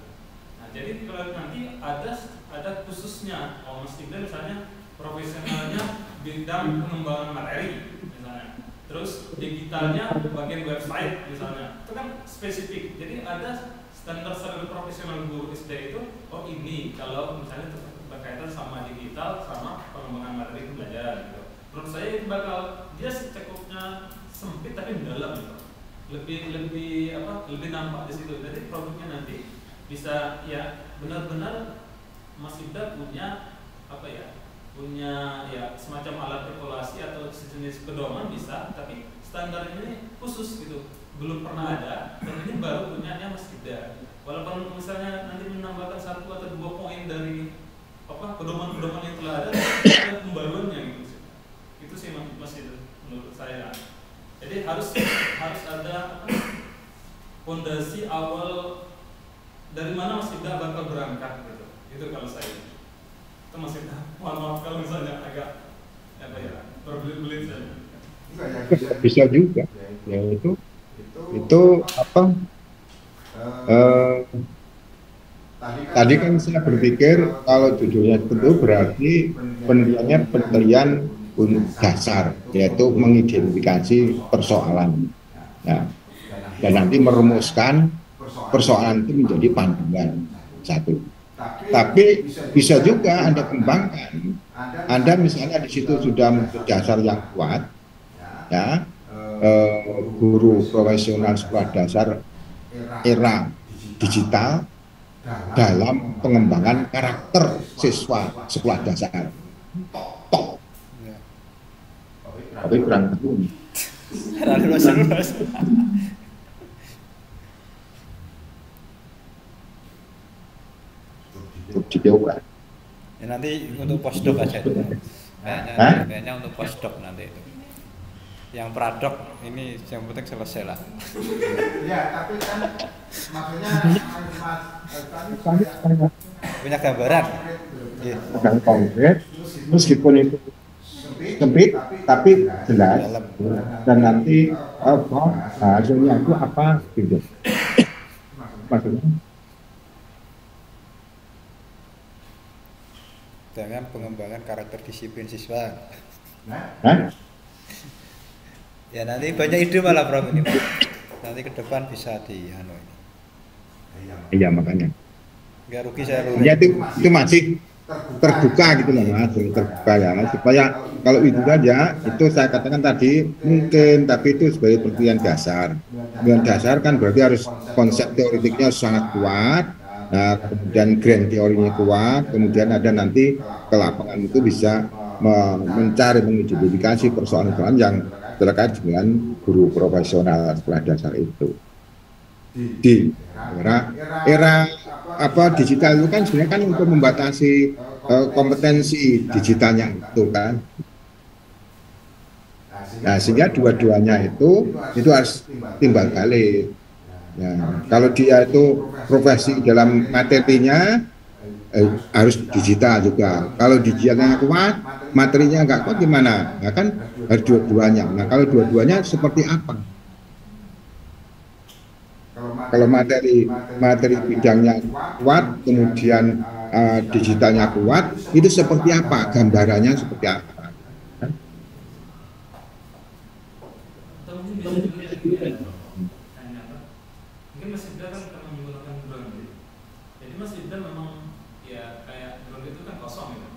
Nah jadi kalau nanti ada khususnya, kalau Mas Ibda misalnya profesionalnya bidang pengembangan materi misalnya, terus digitalnya bagian website misalnya, itu kan spesifik. Jadi ada standar profesional guru SD itu, oh ini kalau misalnya berkaitan sama digital sama pengembangan materi pembelajaran gitu. Menurut saya itu bakal dia cekupnya sempit tapi mendalam gitu. Lebih nampak di situ. Jadi produknya nanti bisa ya benar-benar Mas Ibda punya apa ya? Punya ya semacam alat kalkulasi atau sejenis pedoman bisa, tapi standar ini khusus gitu. Belum pernah ada dan ini baru punyanya Mas Ibda. Walaupun misalnya nanti menambahkan 1 atau 2 poin dari pedoman-pedoman yang telah ada pembaruannya gitu. Itu sih Mas itu menurut saya. Jadi harus ada fondasi awal dari mana Mas Ibda bakal berangkat gitu. Itu kalau saya. Itu Mas Ibda. Mohon maaf kalau misalnya agak apa ya berbelit-belit saja. Bisa juga. Ya itu apa? Tadi kan saya berpikir kalau judulnya itu berarti penelitian dasar, yaitu mengidentifikasi persoalan, ya. Dan nanti merumuskan persoalan itu menjadi panduan satu. Tapi bisa juga Anda kembangkan. Anda misalnya di situ sudah memiliki dasar yang kuat, ya, guru profesional sekolah dasar era digital dalam pengembangan karakter siswa sekolah dasar. Top. Tapi kurang tahu. Lulus. Dicoba. Ya, nanti untuk postdoc aja itu. Kayaknya untuk postdoc nanti itu. Yang pradok ini yang penting selesai lah. Ya, tapi kan maksudnya Punya gambaran. Iya. Sedang konkret, meskipun itu sempit tapi jelas, dan nanti hasilnya itu apa gitu. Maksudnya Dengan pengembangan karakter disiplin siswa. Hah? Ya nanti banyak ide malah Prof ini. Nanti ke depan bisa di ini. Iya makanya. Nggak rugi saya Ya lulus. itu masih terbuka gitu loh Mas, terbuka ya. Supaya kalau itu saja itu saya katakan tadi mungkin, tapi itu sebagai penelitian dasar. Penelitian dasar kan berarti harus konsep teoritiknya sangat kuat. Nah, kemudian grand teorinya kuat, kemudian ada nanti ke lapangan itu bisa mencari mengidentifikasi persoalan-persoalan yang terkait dengan guru profesional sekolah dasar itu. Di era apa digital itu kan sebenarnya kan untuk membatasi kompetensi digitalnya itu kan. Nah, sehingga dua-duanya itu harus timbal balik. Ya, kalau dia itu profesi dalam materinya harus digital juga. Kalau digitalnya kuat, materinya nggak kuat gimana? Nah, kan harus dua-duanya. Nah, kalau dua-duanya seperti apa? Kalau materi bidangnya kuat, kemudian digitalnya kuat, itu seperti apa? Gambarannya seperti apa? Mungkin Mas Ibda kan karena menggunakan drone gitu. Jadi Mas Ibda memang ya kayak drone itu kan kosong gitu.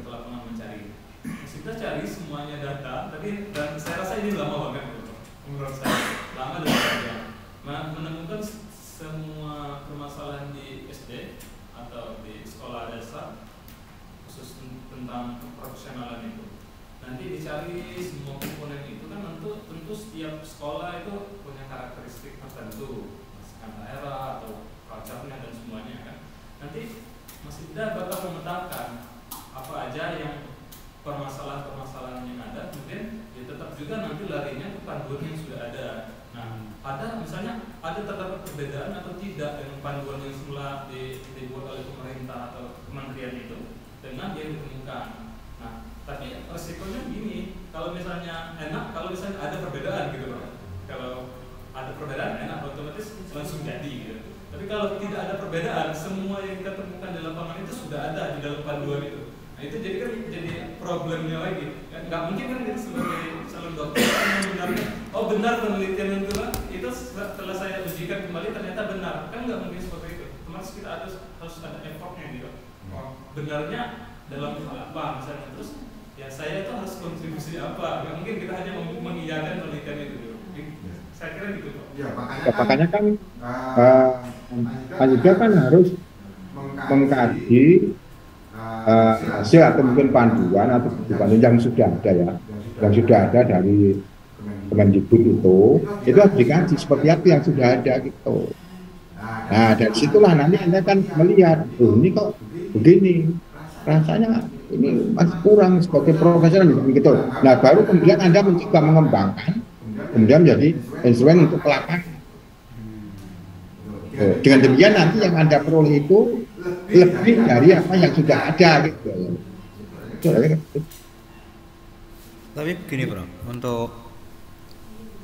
Ke lapangan mencari. Mas Ibda cari semuanya data, tapi dan saya rasa ini lama banget gitu. Menurut saya lama dan panjang. Menemukan semua permasalahan di SD atau di sekolah dasar khusus tentang profesionalan itu. Nanti dicari semua komponen itu kan tentu setiap sekolah itu punya karakteristik tertentu, misalkan daerah atau culture-nya dan semuanya kan. Nanti Mas Ibda bakal memetakan apa aja yang permasalahan-permasalahan yang ada, kemudian ya tetap juga nanti larinya ke panduan yang sudah ada. Nah, ada misalnya ada terdapat perbedaan atau tidak dengan panduan yang semula dibuat oleh pemerintah atau kementerian itu dengan yang ditemukan. Nah, tapi resikonya gini, kalau misalnya enak, kalau misalnya ada perbedaan gitu Bro. Kalau ada perbedaan enak, otomatis langsung jadi gitu. Tapi kalau tidak ada perbedaan, semua yang kita temukan di lapangan itu sudah ada di dalam panduan itu. Nah, itu jadi kan jadi problemnya lagi. Nggak mungkin kan kita sebagai calon dokter membenarkan, oh benar penelitian itu setelah saya ujikan kembali ternyata benar. Kan nggak mungkin seperti itu. Otomatis kita harus ada effortnya gitu. Benarnya dalam hal apa misalnya, terus ya saya itu harus kontribusi apa, nggak mungkin kita hanya mengiyakan penelitian itu dulu. Saya kira gitu Pak. Ya, makanya kan panitia kan harus mengkaji hasil atau mungkin panduan atau bukan yang sudah ada ya, yang sudah ada dari Kemendikbud itu harus dikaji seperti apa yang sudah ada gitu. Nah, dari situlah nanti Anda kan melihat, ini kok begini, rasanya ini masih kurang sebagai profesional gitu. Nah, baru kemudian Anda mencoba mengembangkan, kemudian menjadi instrumen untuk lapangan. Dengan demikian nanti yang Anda peroleh itu lebih dari apa yang sudah ada gitu. Tapi begini Bro,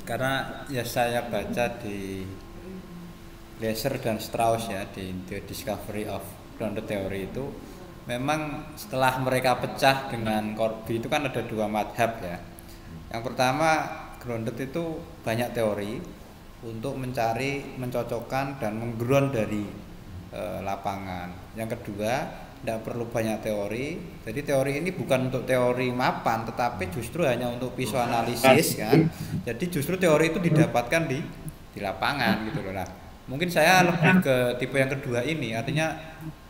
karena ya saya baca di Glasser dan Strauss ya di The Discovery of Grounded Theory itu memang setelah mereka pecah dengan Corby itu kan ada dua madhab ya. Yang pertama grounded itu banyak teori untuk mencocokkan dan mengground dari lapangan. Yang kedua tidak perlu banyak teori. Jadi teori ini bukan untuk teori mapan, tetapi justru hanya untuk visuanalisis kan. Jadi justru teori itu didapatkan di lapangan gitu loh. Nah, mungkin saya lebih ke tipe yang kedua ini, artinya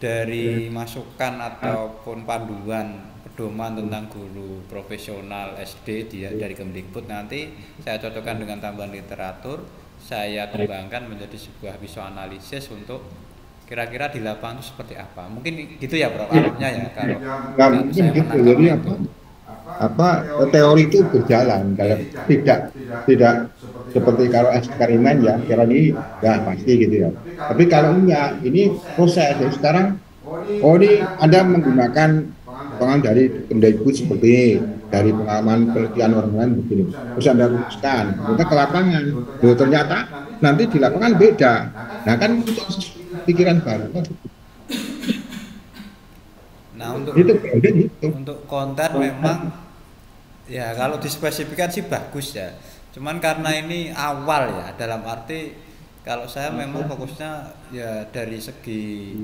dari masukan ataupun panduan pedoman tentang guru profesional SD dari Kemdikbud nanti saya cocokkan dengan tambahan literatur, saya kembangkan menjadi sebuah visuanalisis untuk kira-kira di lapangan itu seperti apa. Mungkin gitu ya Bro, alurnya ya kalau nggak mungkin gitu. Jadi apa teori itu berjalan, tidak seperti kalau eksperimen ya, kira ini ya pasti gitu ya. Tapi kalau enggak, ini proses. Jadi sekarang ini Anda menggunakan pengalaman dari Kemdikbud seperti ini, dari pengalaman penelitian orang lain begini. Terus Anda rumuskan, kita ke lapangan. Loh, ternyata nanti di lapangan beda. Nah kan pikiran baru. Nah untuk itu. Untuk konten memang ya kalau dispesifikkan sih bagus ya. Cuman karena ini awal ya, dalam arti kalau saya memang fokusnya ya dari segi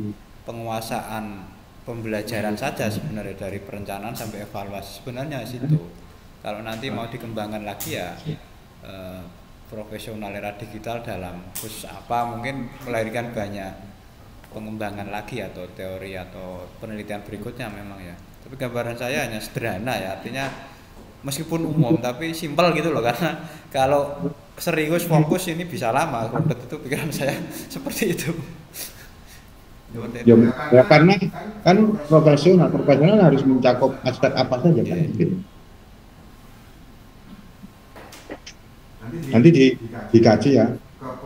penguasaan pembelajaran saja sebenarnya, dari perencanaan sampai evaluasi sebenarnya situ. Kalau nanti mau dikembangkan lagi ya profesional era digital dalam khusus apa, mungkin melahirkan banyak pengembangan lagi atau teori atau penelitian berikutnya memang ya. Tapi gambaran saya hanya sederhana ya, artinya meskipun umum tapi simpel gitu loh, karena kalau serius fokus ini bisa lama rundet, itu pikiran saya seperti itu. Ya, karena kan profesional harus mencakup aspek apa saja kan gitu. Nanti dikaji ya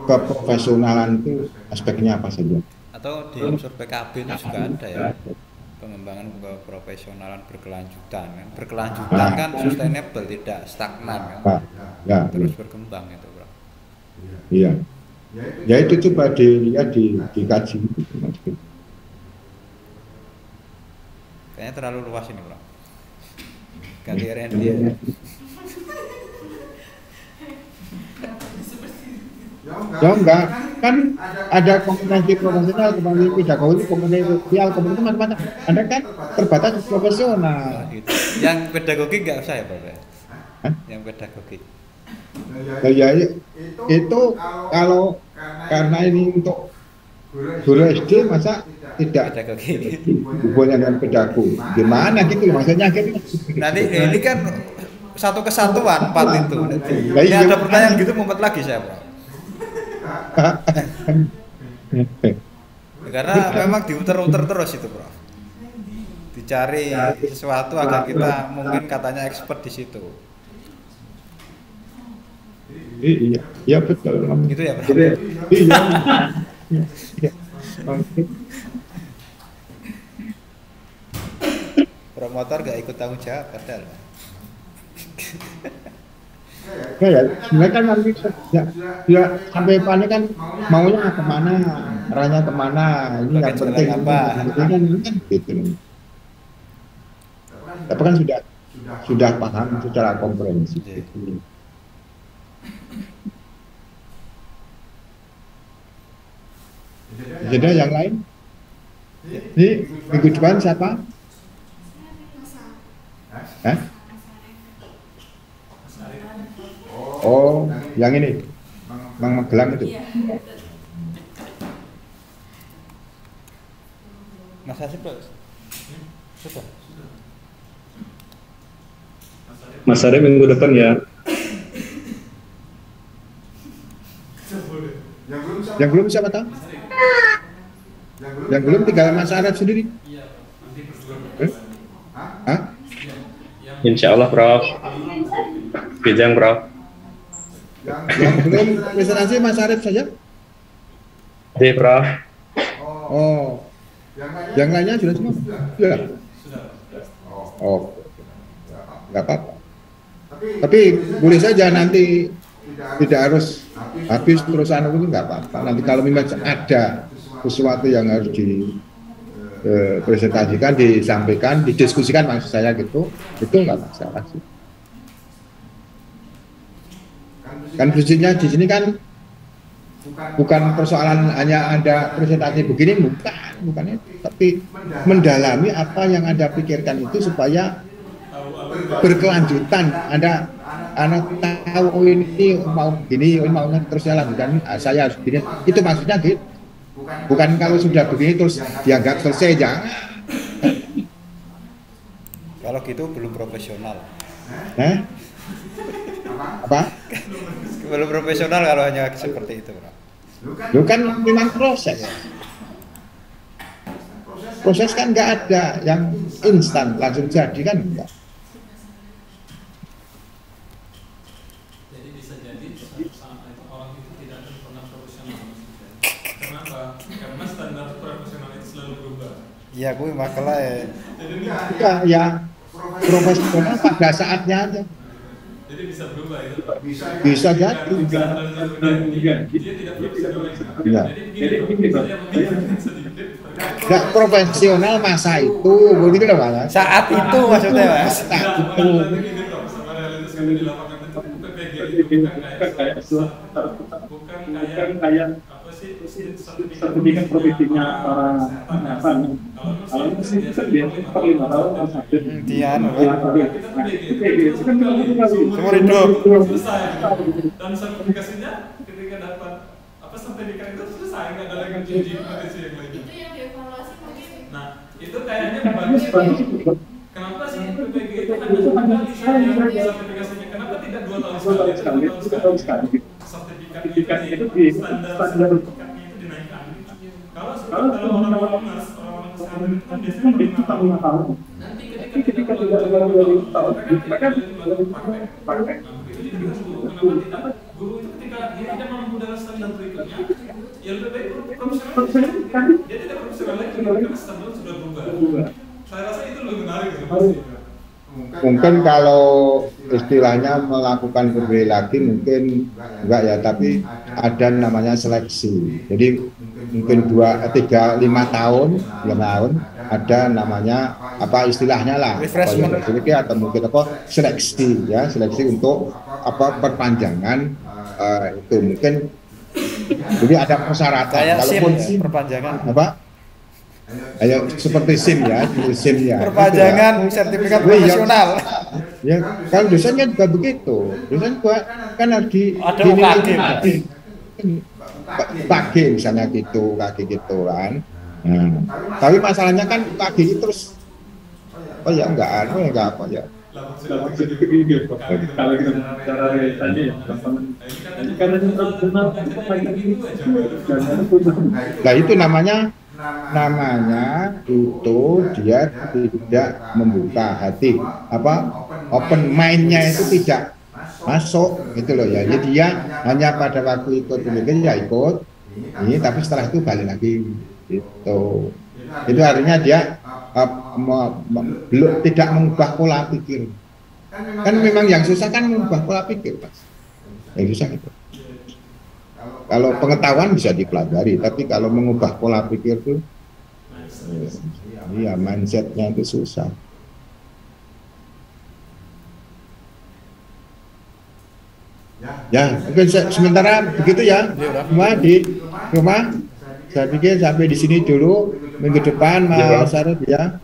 keprofesionalan itu aspeknya apa saja. Atau di unsur PKB itu juga ada ya, pengembangan keprofesionalan berkelanjutan kan. Berkelanjutan kan sustainable, tidak stagnan kan. Ya, terus berkembang itu, Bro. Iya. Ya itu coba dilihat dikaji gitu. Kayaknya terlalu luas ini, Bro. Ganti R&D. Ya enggak, kan ada kompetensi profesional, kompetensi pedagogi, kompetensi sosial, kompetensi macam-macam. Anda kan terbatas profesional. Gitu. Yang pedagogi enggak usah ya, Bro? Yang pedagogi. Nah, ya itu kalau karena ini untuk guru SD masa tidak pedagogi hubungannya dengan pedagogi, gimana gitu maksudnya gitu. Nanti ini kan satu kesatuan 4 itu. Ini ada pertanyaan gitu mumpet lagi saya, Bro. Karena memang diuter-uter terus itu, Bro. Dicari sesuatu agar kita mungkin katanya expert di situ. Iya betul. Gitu ya, Bro. Iya. Promotor gak ikut tanggung jawab padahal. Ya, sebenarnya kan nanti ya sampai panik kan maunya kemana, arahnya kemana, ini yang penting apa? Kan gitu. Tapi kan sudah paham secara komprehensif. Gitu. Jadi yang lain? Ini minggu depan siapa? Hah? Oh, yang ini, Mang Magelang itu. Mas Asif, Bro. Sudah. Mas Arif minggu depan ya. Yang belum siapa tahu? Yang belum tinggal Mas Arif sendiri. Hah? Insya Allah, Prof. Bijang, Prof. Yang belum presentasi Mas Arif saja? Iya, Prof. Oh, yang lainnya sudah semua? Sudah. Oh, nggak apa-apa. Tapi boleh saja nanti tidak harus habis terusan itu nggak apa-apa. Nanti kalau memang ada sesuatu yang harus dipresentasikan, disampaikan, didiskusikan maksud saya gitu, itu nggak masalah sih. Kan fungsinya di sini kan bukan persoalan hanya ada presentasi begini, bukan itu, tapi mendalami apa yang Anda pikirkan itu supaya berkelanjutan. Anak tahu oh ini mau gini, oh ini mau terus lanjutkan, saya harus begini. Itu maksudnya gitu. Bukan kalau sudah begini terus dianggap selesai, jangan. Kalau gitu belum profesional. Apa? Belum profesional kalau hanya seperti itu, Bro. Itu kan memang proses. Proses kan nggak ada yang instan langsung jadi kan enggak. Jadi bisa jadi orang itu tidak akan pernah profesional. Kenapa? Karena standar profesional itu selalu berubah. Iya, gue masalah ya. Ya profesional pada saatnya aja. Jadi bisa berubah itu, Pak. Bisa jadi. Dia tidak profesional lagi. Ya. Jadi begini, saya memikirkan sedikit. Nggak profesional masa itu, begitu loh Mas. Saat itu maksudnya, Mas. Saat itu. Sama realitas kami di lapangan itu PPG itu bukan kayak apa sih sertifikat profesinya para kesehatan. Kalau mesin kan biasanya per 5 tahun harus update. Tian, seumur hidup selesai. Dan sertifikasinya ketika dapat apa sertifikat itu selesai, nggak ada lagi uji kompetensi yang lain. Itu yang dievaluasi mungkin. Nah, itu kayaknya bagus. Kenapa sih PPG itu hanya sekali saja sertifikasinya? Kenapa tidak 2 tahun sekali? 2 tahun sekali. Sertifikat itu di standar sertifikatnya itu dinaikkan. Kalau orang-orang kesehatan itu kan biasanya 5 tahun. Nanti ketika tidak dari tahun, mereka pakai. Itu jadi guru. Kenapa tidak? Guru itu ketika dia tidak mampu dalam standar berikutnya, ya lebih baik profesional. Dia tidak profesional lagi karena standar sudah berubah. Saya rasa itu lebih menarik. Mungkin kalau istilahnya melakukan survei lagi mungkin enggak ya, tapi ada namanya seleksi. Jadi mungkin 2, 3, 5 tahun ada namanya apa istilahnya lah, atau mungkin apa seleksi ya, seleksi untuk apa perpanjangan itu mungkin. Jadi ada persyaratan. Kalaupun SIM, perpanjangan apa? Ayo seperti SIM ya, perpanjangan sertifikat profesional. Ya, kalau dosen kan juga begitu. Dosen juga kan harus ada UKG, UKG misalnya gitu, UKG gitu kan. Tapi masalahnya kan UKG itu terus oh ya enggak apa ya. Kalau kita bicara tadi ya, karena nah itu namanya itu dia tidak membuka hati, apa open mind-nya itu tidak masuk gitu loh ya. Jadi dia hanya pada waktu ikut pemimpin ya ikut ini, tapi setelah itu balik lagi gitu. Itu artinya dia belum tidak mengubah pola pikir. Kan memang yang susah kan mengubah pola pikir, Mas. Yang susah itu. Kalau pengetahuan bisa dipelajari, tapi kalau mengubah pola pikir tuh, iya mindsetnya itu susah. Ya, mungkin sementara begitu ya. Semua di rumah, saya pikir sampai di sini dulu. Minggu depan Mas Sarif ya.